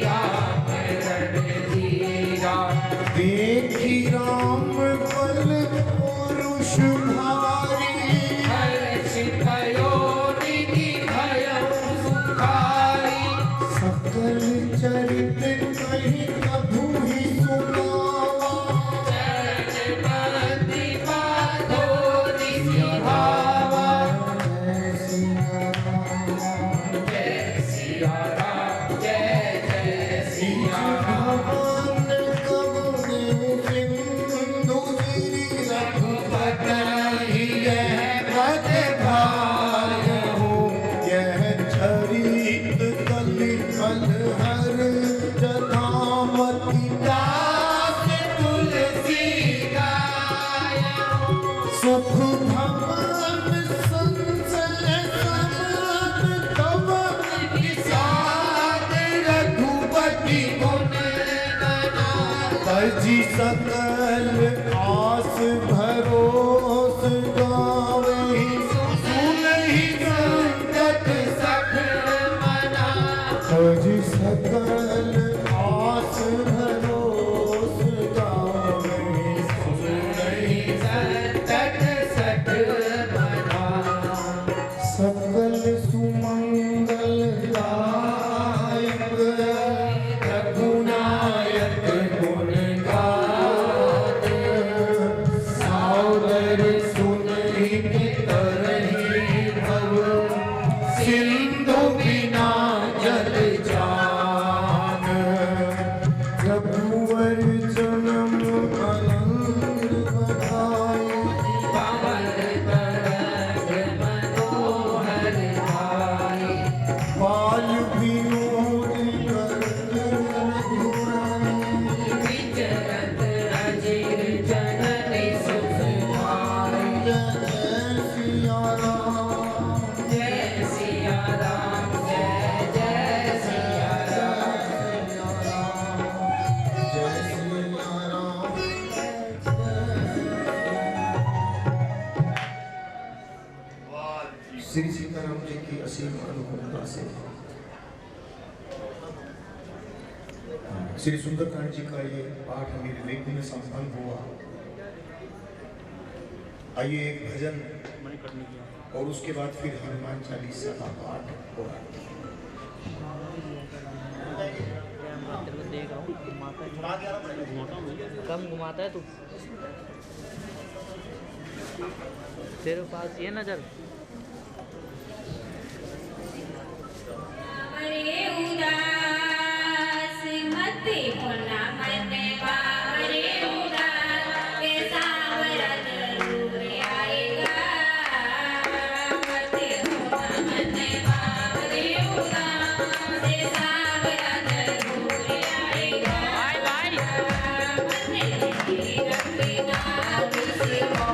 राम रणधीरा। देखी राम बल पुरुष भारी। हर्ष भयो निधि भयो सुखाई। सकल चरित कहीं कभू ही सुनावा। चरण बंदी बाधो निसिहावा। जय सिया राम जय जय सिया राम। तुलसी गाया। सुख भवन संसय समत तब निषाद रघुपति गुण गना। तजी सकल आस भरोस गावे। सुनहि संकट सफल मना। तजी सकल आस भरोस गावे। सुनहि संकट सफल मना। सकल सुमंगल दायक रघुनायक गुण गान। श्री सीताराम जी की असीम अनुकंपा से श्री सुंदरकांड जी का ये पाठ मेरे वेद में संपन्न हुआ। आइए एक भजन और उसके बाद फिर हनुमान चालीसा का पाठ होगा। देख रहा हूँ कम घुमाता है तू, तेरे पास ये नजर। बावरे उदास मत होना मन बावरे उदास के सावरा जरूर आएगा। मत होना मन बावरे उदास के सावरा जरूर आएगा। मन नहीं रखना किसी को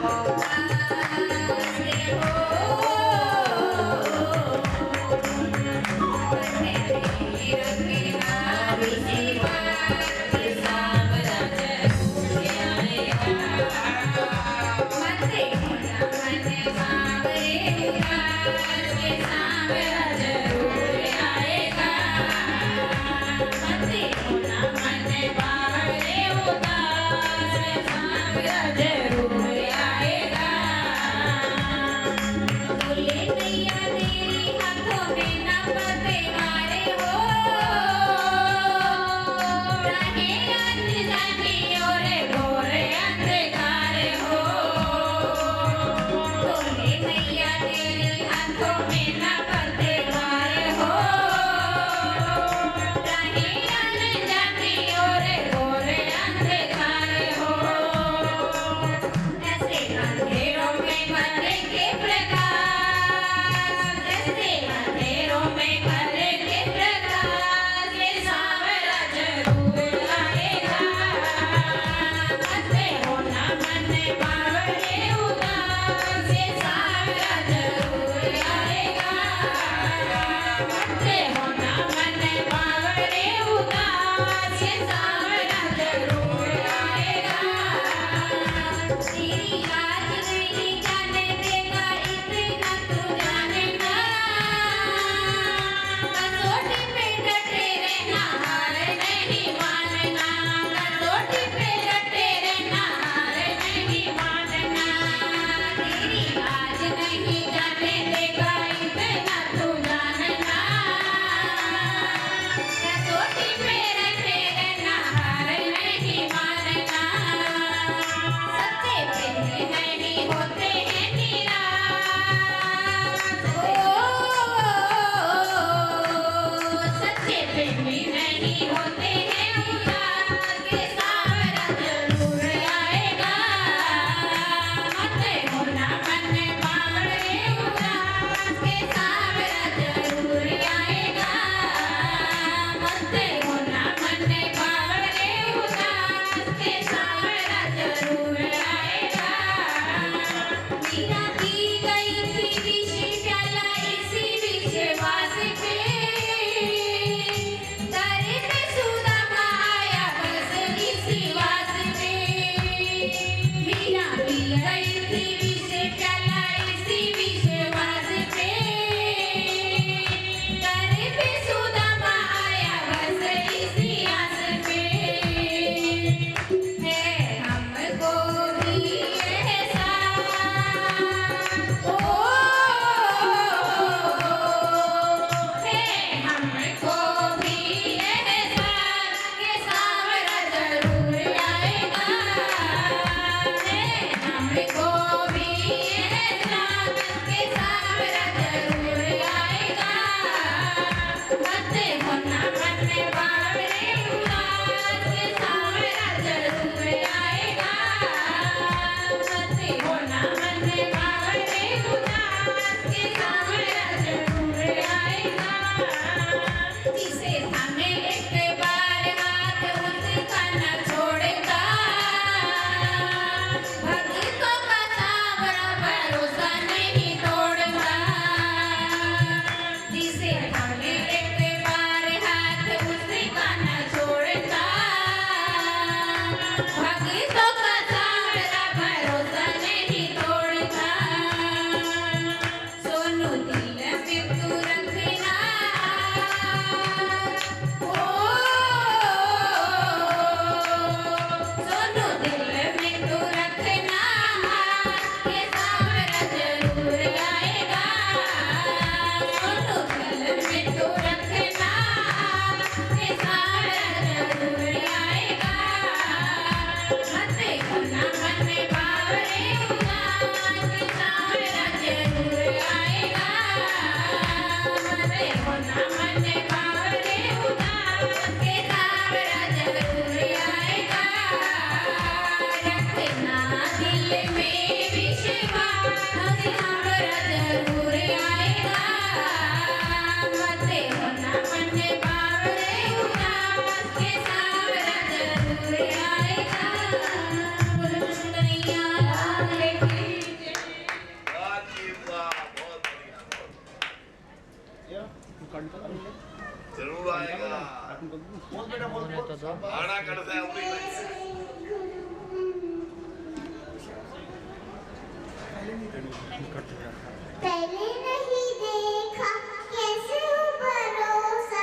पहले नहीं देखा कैसे हो भरोसा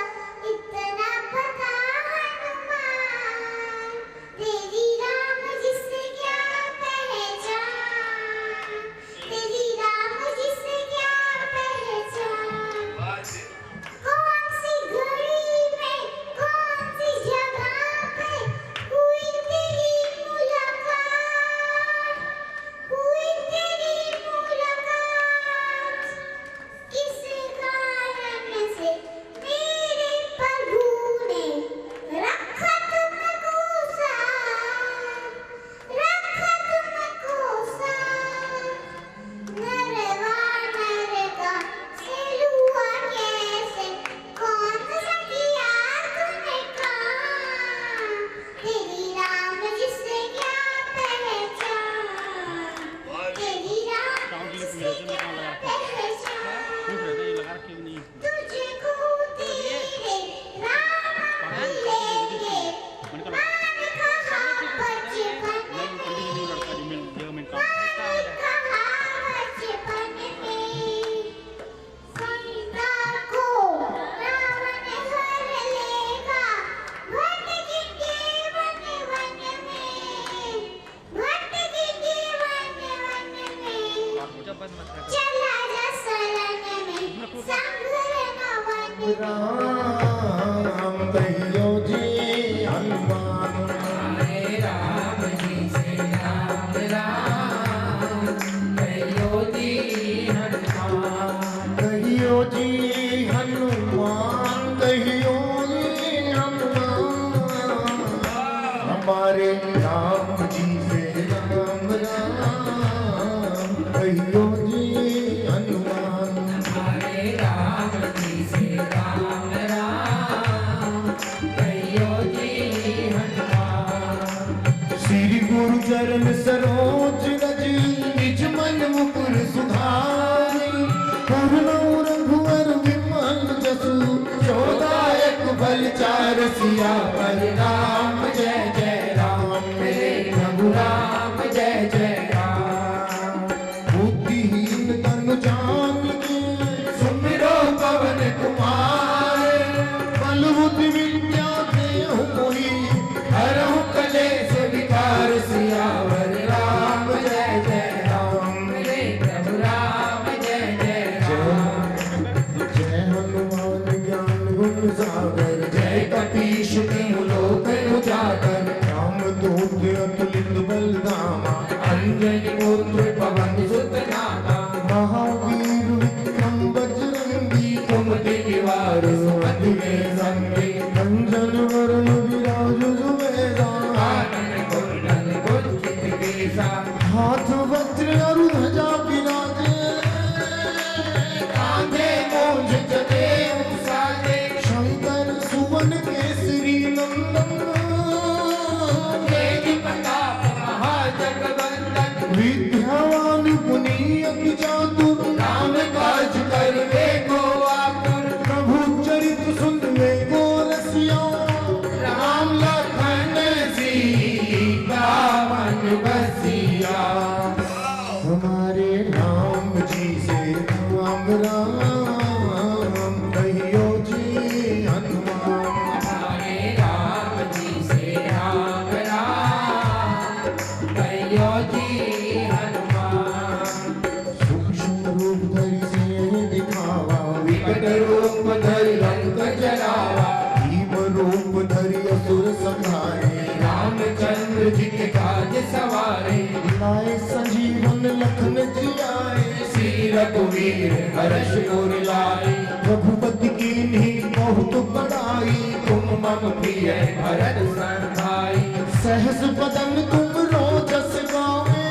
इतना पता हनुमान तेरी राम जिससे क्या पहचान तेरी राम जिससे क्या पहचान कौन सी घड़ी में कौन सी जगह पे हुई तेरी मुलाकात किस कारण से मेरे प्रभु ने रखा तुमको साथ नरवा नरका से लुआ कैसे कौन सा किया तूने काम तेरी राम जिससे क्या पहचान तेरी राम जिससे क्या पहचान तुझको तेरे राम मिलेंगे मान कहा बचपन में सीता को रावण हर लेगा भटकेंगे वन वन में चला जा शरण में संघर्ष वन राम कहियो जी हनुमान राम जी से राम राम कहियो जी हनुमान कहियो जी हनुमान कहियो जी हनुमान हमारे राम जी से राम राम कहियो जी हनुमान हमारे राम जी से राम राम कहियो जी हनुमान श्री गुरु चरण सरोज रज निज मन मुकुर सुधारी पूर्ण रघुवर विमल जसु चौदायक बल चार सिया पर राम जय जय राम मेरे प्रभु राम जय जय राम बुद्धिहीन तनु जानिके सुमिरो पवन कुमार बल बुद्धि विद्या देहु मोहि हरहु कलेश विकार सियावर राम जय जय राम मेरे प्रभु राम जय जय राम जय हनुमान ज्ञान गुण सागर जय कपीश तिहु लोक उजागर राम दूत अतुलित बलधामा अंजनी पुत्र पवन सुत नामा महावीर विक्रम बजरंगी कुमति निवार सुमति में संगी कंचन वरण विराज सुवेदा आनंद कुंडल कुंचित केसा हाथ वज्र अरु ध्वजा विराजे कांधे मूंज जनेऊ साजे शंकर सुवन केसरी नंदन तेज प्रताप महाजगवंदन विद्यावान पुनीत चातुर राम काज करवे को आतुर प्रभु चरित सुनवे को रसिया राम लखन सीता मन बसिया हमारे राम जी से राम राम कहियो जी हनुमान हमारे राम जी से राम राम कहियो जी हनुमान सूक्ष्म रूप धरि से दिखावा विकट रूप धरि लंक जरावा भीम रूप धरि असुर संहारे रामचंद्र जी के काज सवारे लाए संजीवन लखन जियाए श्री रघुवीर हर्ष उर लाए रघुपति कीन्ही बहुत बड़ाई तुम मम प्रिय भरत सन भाई सहस बदन तुम रोजस गावे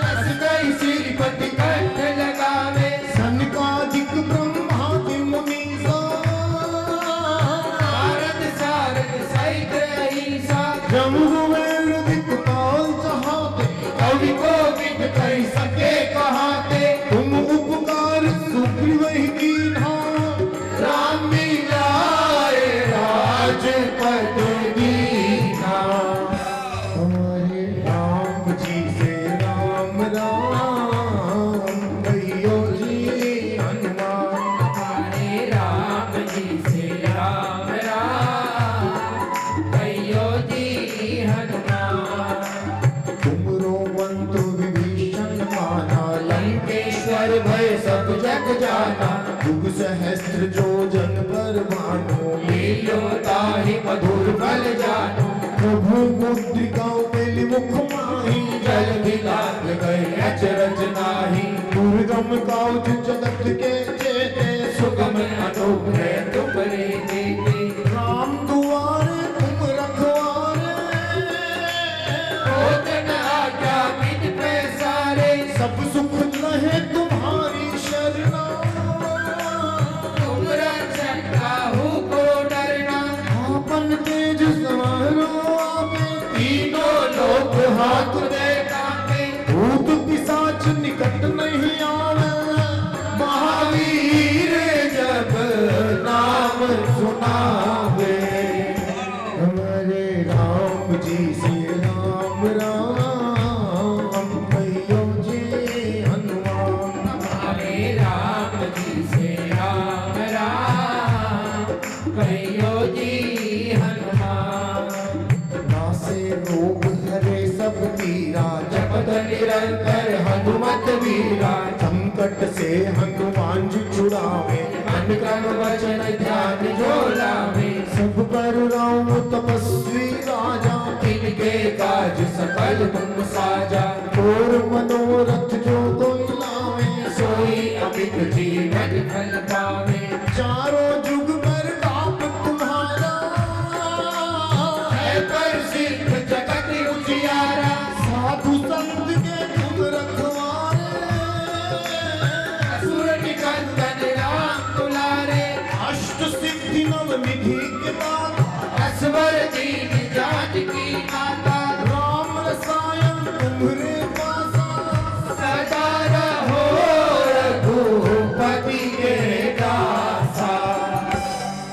हंस गई श्रीपति कंठ लगावे सनकादिक ब्रह्मादि मुनीसा भारत सारद सहित अहिंसा जमुवेर दिक्पाल चहाते कवि को विद कह सके कहाते तुम उपकार सुग्रीव ही कीन्हा राम मिलाए राजपद दीना हमारे राम जी से राम राम जग जाना, युग सहस्त्र जो जन पर भानु, लीलो ताहि मधुर फल जानो, प्रभु मुद्रिका मेलि मुख माही, जल बिलात गए अचरज नाही, दुर्गम काज जगत के चेते, सुगम अनुग्रह तुमरे देते, राम दुआरे तुम रखवारे, भोजन आज्ञा बिन पैसारे, सब सुख लहे तुम्हारी शरणा, तुम रक्षक काहू को डरना, आपन तेज समारो आपे, तीनों लोक हाथ दे कांपे, भूत पिशाच निकट नहीं आवे, महावीर जब नाम सुनावे, हमारे राम जी से राम राम, कहियो जी हनुमान, हमारे राम जी से राम राम, कहियो जी हनुमान, नासे रोग हरे सब पीरा, जपत निरंतर हनुमत वीरा, संकट से हनुमान जी छुड़ावे, मन क्रम वचन ध्यान जो लावे, सब पर राम तपस्वी राजा, तिनके काज सकल तुम साजा, और मनोरथ जो कोई लावे, सोई अमित जीवन फल पावे, चारों जुग पर आप तुम्हारा, है प्रसिद्ध जगत उजियारा, साधु संत के तुम रखवारे, असुर निकंदन राम दुलारे, अष्ट सिद्धि नव निधि के दाता, असवर दीन जानकी माता, राम रसायन तुम्हारे पासा, सदा रहो रघुपति के दासा,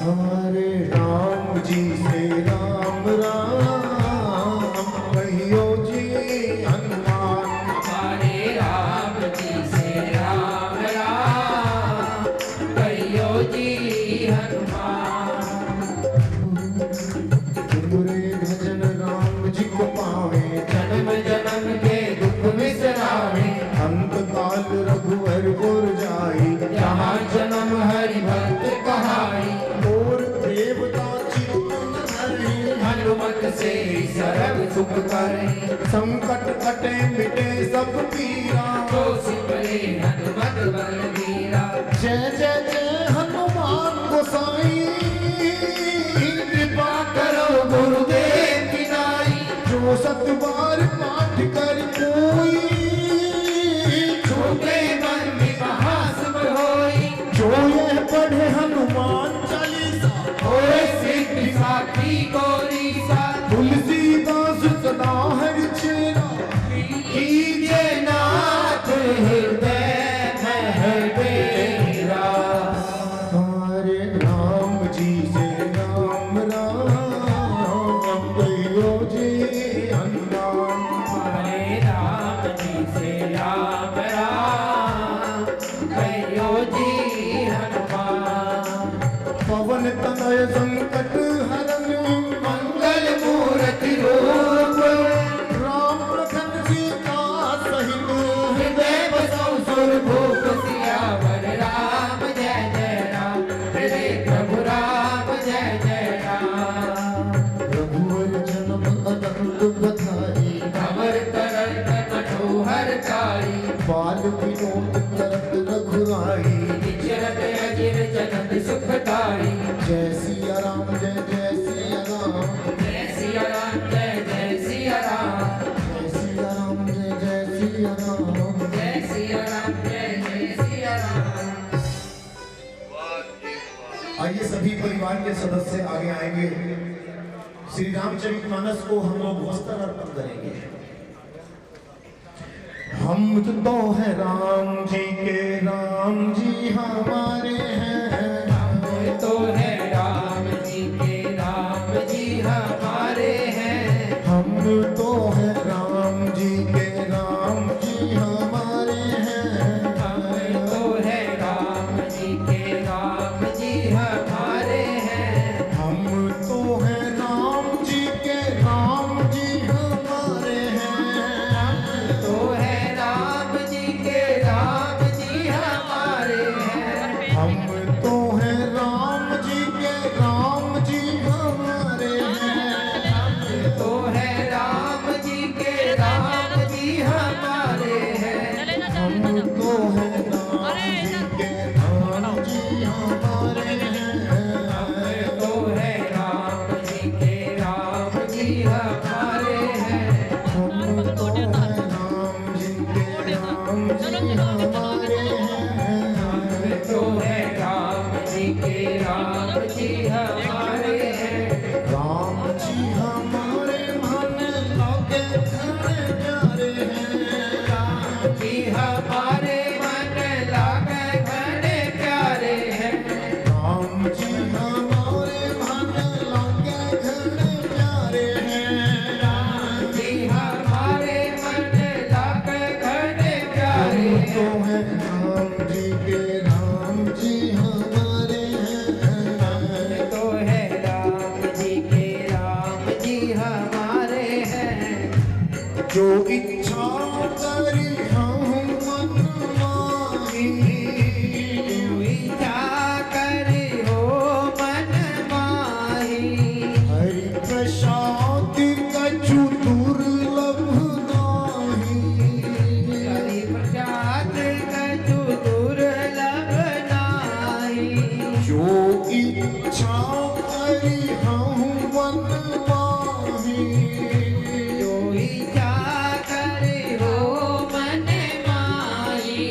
हमारे राम जी से राम राम, कहियो जी हनुमान, हमारे राम जी से राम राम, कहियो जी हनुमान, तुमरे भजन राम जी को पावे, जन्म जन्म के दुख विसरावे, अंत काल रघुवर पुर जाई, जहाँ जन्म हरि भक्त कहाई, और देवता चित्तन धरे, हनुमत से सरल सुख करे, संकट कटे मिटे सब पीरा, जो सिमरे हनुमत बलबीरा, जय जय जय हनुमान गोसाई, कृपा करो गुरुदेव की नाई, जो सत बार पाठ कर कोई, छोटे मन में महासुभ होई, जो यह पढ़े हनुमान चालीसा, होए सिद्धि साखी गौरी सा, तुलसीदास सदा हरि चेरा, कीजे नाथ हृदय में डेरा, हमारे राम जी से राम राम, कहियो जी हनुमान, हमारे राम जी से राम राम, कहियो जी हनुमान, पवन तनय संकट हरन, मंगल मूर्ति रूप, राम लखन सीता सहित, हृदय बसौ सुरभूप सियावर राम जय जय राम, हृदय प्रभु राम जय जय राम, रघुवर जन्म अनंत बधाई, अमर तरल कठोहर कारी, बाल विनोद करत रघुराई, निचरत अजिर जगत सुखदाई, जय सिया राम जय जय सिया राम, जय सिया राम जय जय सिया राम, जय सिया राम जय जय सिया राम, जय सिया राम जय जय सिया राम। आइए सभी परिवार के सदस्य आगे आएंगे, श्री रामचरितमानस को हम लोग वस्त्र अर्पण करेंगे। हम तो है राम जी के, राम जी हमारे हैं, हम तो है राम जी के, राम जी हमारे हैं, हम तो है राम जी के, राम जी हमारे हैं, हम तो है राम जी के, राम जी हमारे हैं, हम तो है राम जी के, राम जी हमारे हैं, हम तो है राम जी के, राम जी हमारे है राम जी के राम जी हमारे हैं। तो है राम जी के राम जी हमारे हैं। जो इच्छा करी हम मन माही, इच्छा करे हो मन माही। हरि प्रसाद कछु दुर्लभ नाही। हरि प्रसाद कछु दुर्लभ नाही। जो इच्छा करी हम मन माही, जो इच्छा करे हो मन माही।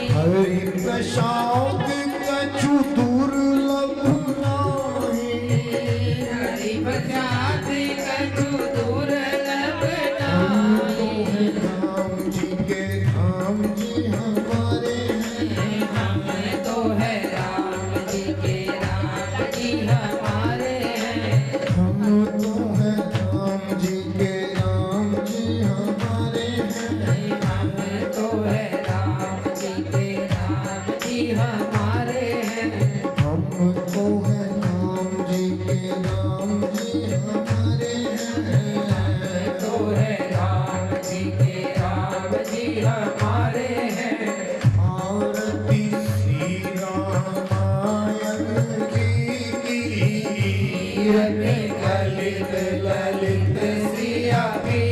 हरि प्रसाद कछु दुर्लभ नाही। हरि प्रसाद कछु दुर्लभ हम तो नाही। हैं राम जी के राम जी हमारे हैं। हम तो है राम जी के राम जी हमारे हैं। हम तो हैं राम जी के राम जी हमारे हैं। हम तो है राम जी के राम जी हमारे हैं। हम तो हैं राम जी के राम जी हमारे हैं। तो है राम जी के राम जी हमारे हैं। आरती श्री रामायण जी की, रति ललित ललित सिया की।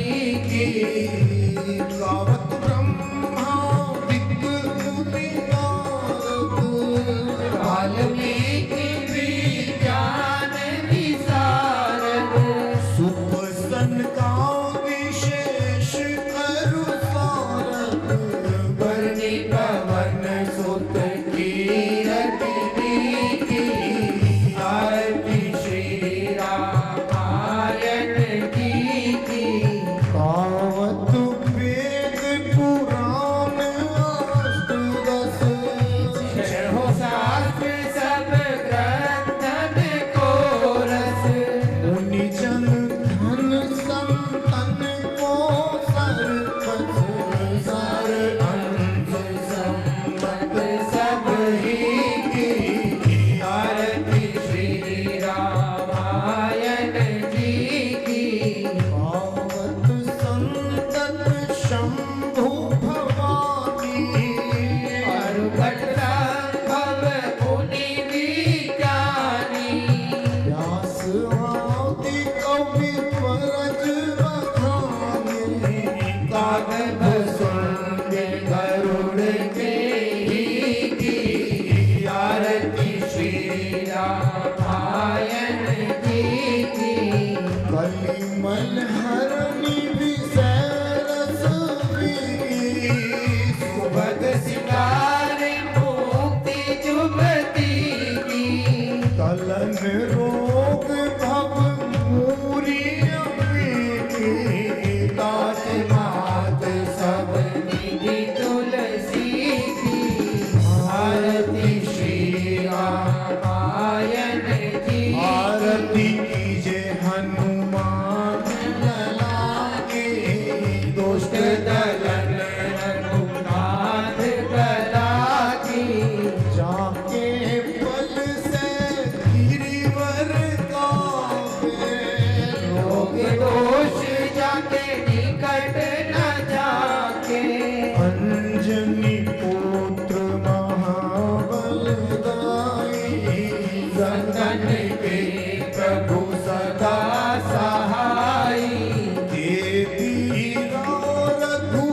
गावत ब्रह्मा विद्य मुनि नारद, वाल्मीकि विज्ञान विशारद। सुख सनकादिशेष अरु सारद, बरनी पवन सुत कीरति की। आरती श्री रामायण की। गावत वेद पुराण अष्टदश, छहो शास्त्र सब ग्रंथन को रस। मुनि जन धन संतन को सरपत, सर अंश संपत सब ही की। आरती श्री रामायण जी की। गावत संतत शंभु भवानी, अरुभट संभव मुनि विज्ञानी। व्यास आदि कवि परज बखाने, कागद सुंद गरुड़ के ही की। आरती श्री रामायण जी की। कलिमल हरनि विसरस वीरी, सुभग सिंगार मुक्ति जुबती की। कलन रोग भव मूरी अमीरी, दास मात सब निधि तुलसी की। आरती श्री रामायण जी। आरती कीजे हनुमान लला के, दुष्ट दलन रघुनाथ कला की। जाके पल से गिरिवर कावे, लोग दोष जाके निकट न जाके। अंजनी पुत्र महाबलदाई, संतन के प्रभु सदा सहाई। देवी रघु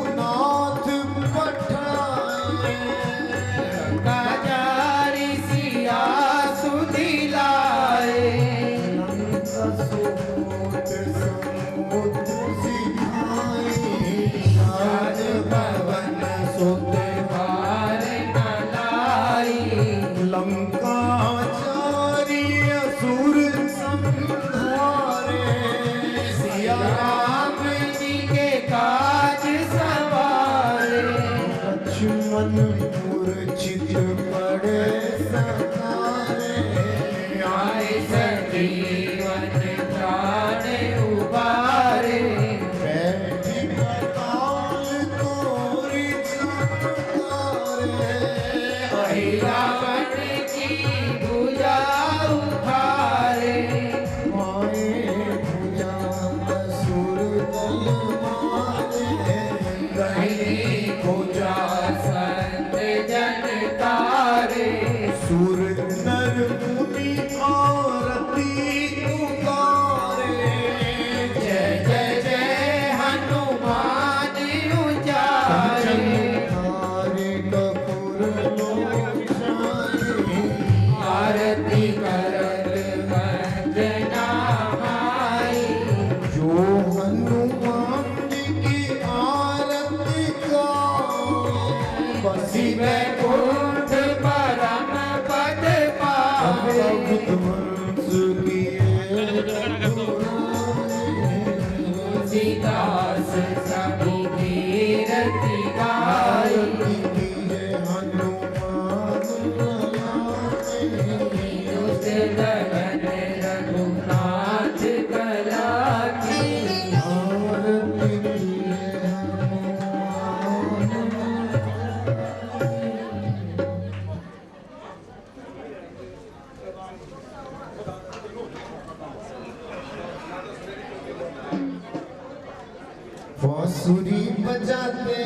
बजाते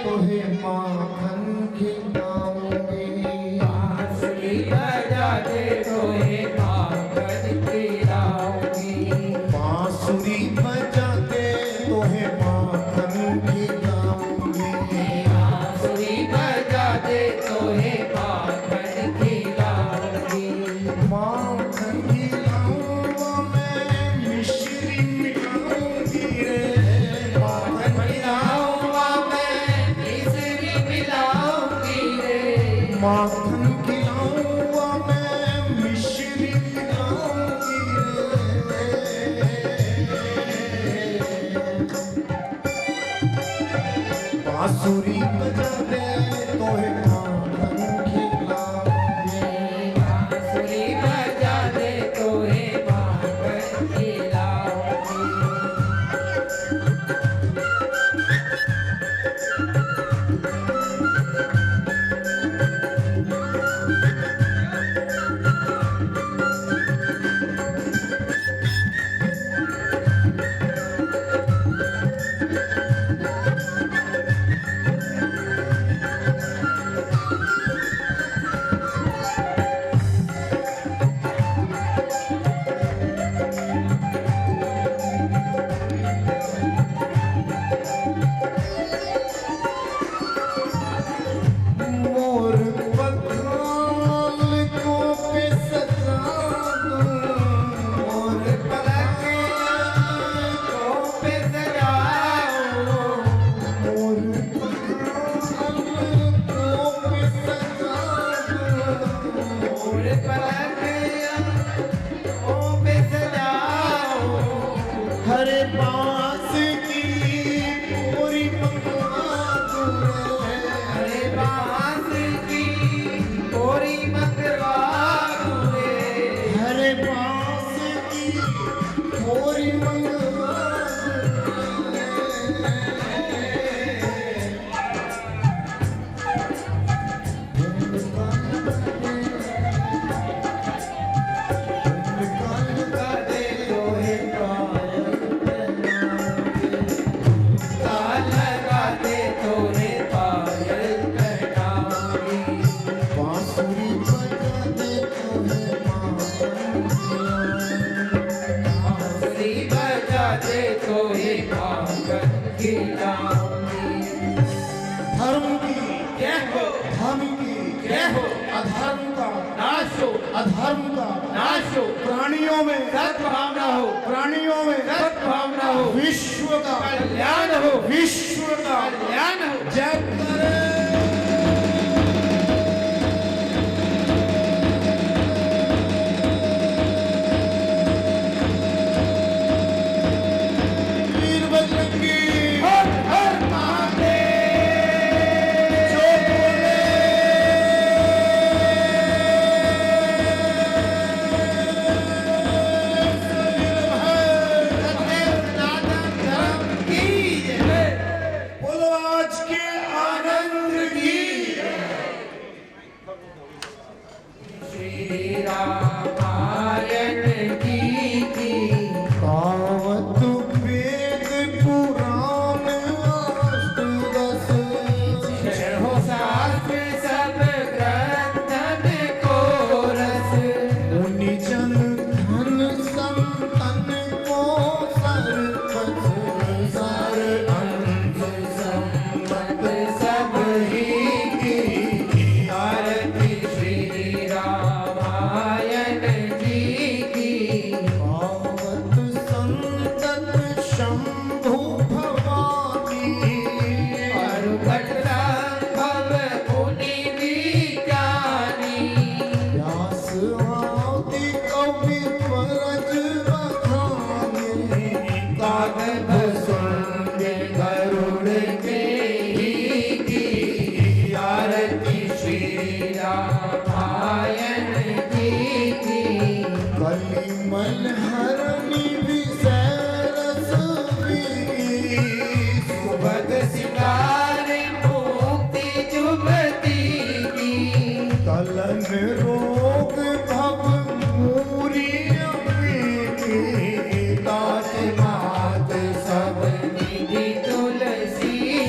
तोहे माखन खिलाऊंगी बांसुरी बजाते तोहे माखन खिलाऊंगी बांसुरी बजाते तोहे माखन खिलाऊंगी बांसुरी बजाते तोहे माखन खिलाऊंगी माखन खिलाऊंगा मैं मिश्री मिलाऊंगी रे माखन मिलाऊंगा मैं मिश्री मिलाऊंगी रे माखन खिलाऊंगा मैं मिश्री मिलाऊंगी रे बांसुरी बजाते तोहे माखन खिलाऊंगी बांसुरी बजाते तोहे माखन खिलाऊंगी मोर पखाल को पे सजा दूं मोर पलकियां को पे सजाओ मोर पखाल को पे सजा दूं मोर पलकियां को पे सजाओ हरे बांस की पूरी मंगवा दूं रे हरे बांस की कोरी मंगवा रे हरे बांस की पूरी मंगवा दे तोहे ताल लगा दे तोहे पायल पहनाऊंगी बांसुरी बजाते तोहे माखन बांसुरी बजाते तोहे माखन खिलाऊंगी धर्म की जय हो धर्म की जय हो अधर्म का नाश हो अधर्म का नाश हो प्राणियों में सद्भावना हो प्राणियों में सद्भावना हो विश्व का कल्याण हो विश्व का कल्याण हो जय करे वीर बजरंगी हर हर महादेव जो बोले सदैव सनातन धर्म की जय बोलो आज के आनंद की श्री रामायण की कावत वेद पुराण अष्टदश हो शास्त्र सब ग्रंथन को रस मुनि जन धन संतन को सरपस सर अंश संपत सब ही की आरती श्री रामायण जी की कावत संतत शंभु भवानी अरुघट संभव मुनि विज्ञानी व्यास आदि कवि परज बखाने कागद सुंद गरुड़ के ही की आरती श्री रामायण जी की कलिमल हरणी विसरस सुभग सिंगार मुक्ति जुबती की कलन रोग भव मूरी दास मात सब निधि तुलसी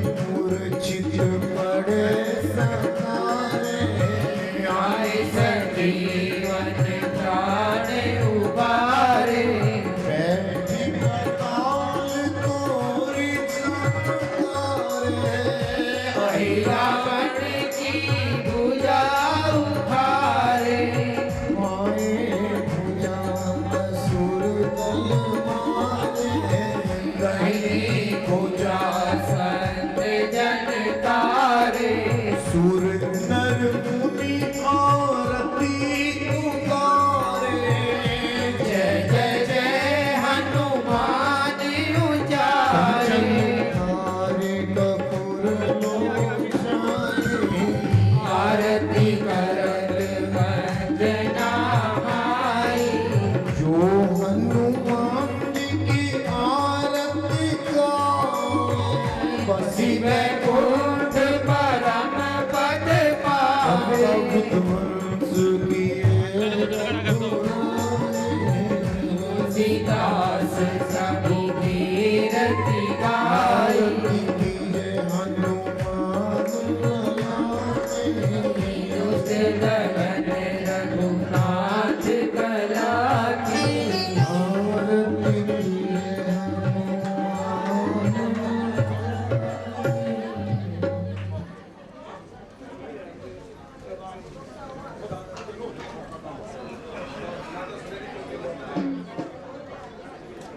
मूर्छित पड़े सतारे आए संजीवन प्राण उबारे बैठी बताल तोरी चमकारे रावण की भुजा उखारे माए भुजा असुर दल मारे गई भुजा संत जन तारे सुर नर मुनि आरती उतारे जय जय जय हनुमान उचारे तारे कपूर लोचारे आरती करत वंदना माई जो हनुमान जी की आरती गाए बसी वैकुंठ परम पद पावे अद्भुत वंश किए सीतास सभी कीरति गाय दुष्ट दलन रघुनाथ कला की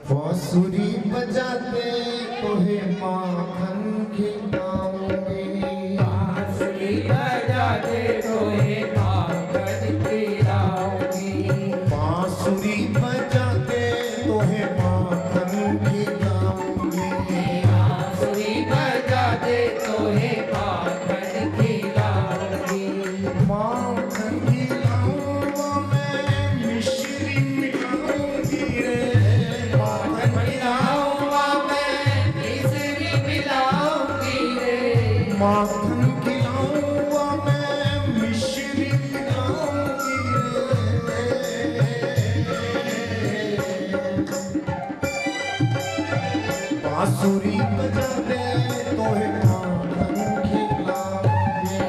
बांसुरी बजाते तोहे माखन खिलाऊंगी बांसुरी बजाते तोहे माखन खिलाऊंगी बांसुरी बजाते तोहे माखन खिलाऊंगी बांसुरी बजाते तोहे माखन खिलाऊंगी माखन खिलाऊंगा मैं मिश्री मिलाऊंगी रे माखन मिलाऊंगा मैं मिश्री मिलाऊंगी रे माखन खिलाऊंगा मैं मिश्री मिलाऊंगी रे बांसुरी बजाते तोहे माखन खिलाऊंगी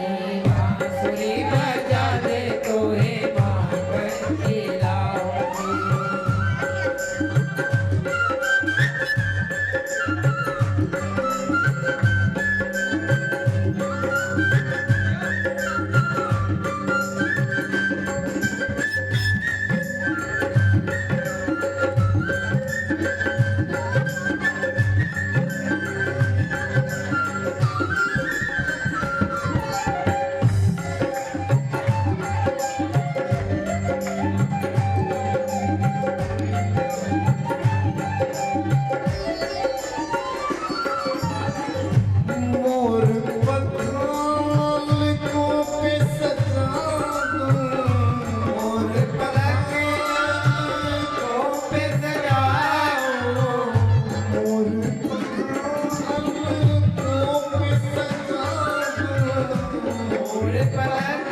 बांसुरी बजाते तोहे माखन खिलाऊंगी मोर पखाल को पे सजा दूं मोर पलक को पे सजाओ मोर पखाल को पे सजा दूं मोर पलक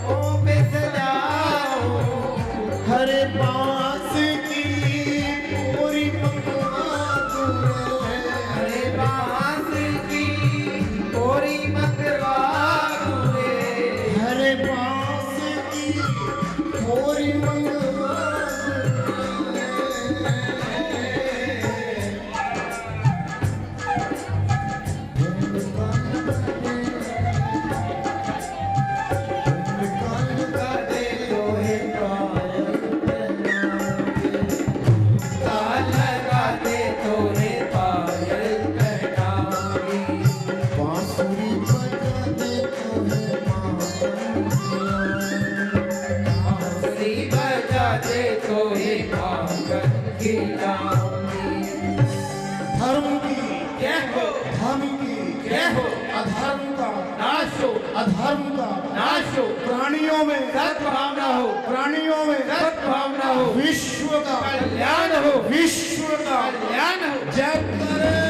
को पे सजाओ हरे बांस की पूरी मंगवा दूं हरे बांस की कोरी मंगवा रे हरे बांस की पूरी मंगवा दे तोहे ताल लगा दे तोहे पायल पहनाऊंगी बांसुरी बजाते तोहे माखन बांसुरी बजाते तोहे माखन खिलाऊंगी धर्म की जय हो धर्म की जय हो अधर्म का नाश हो अधर्म का नाश हो प्राणियों में सद्भावना हो प्राणियों में सद्भावना हो विश्व का कल्याण हो विश्व का कल्याण हो जय करे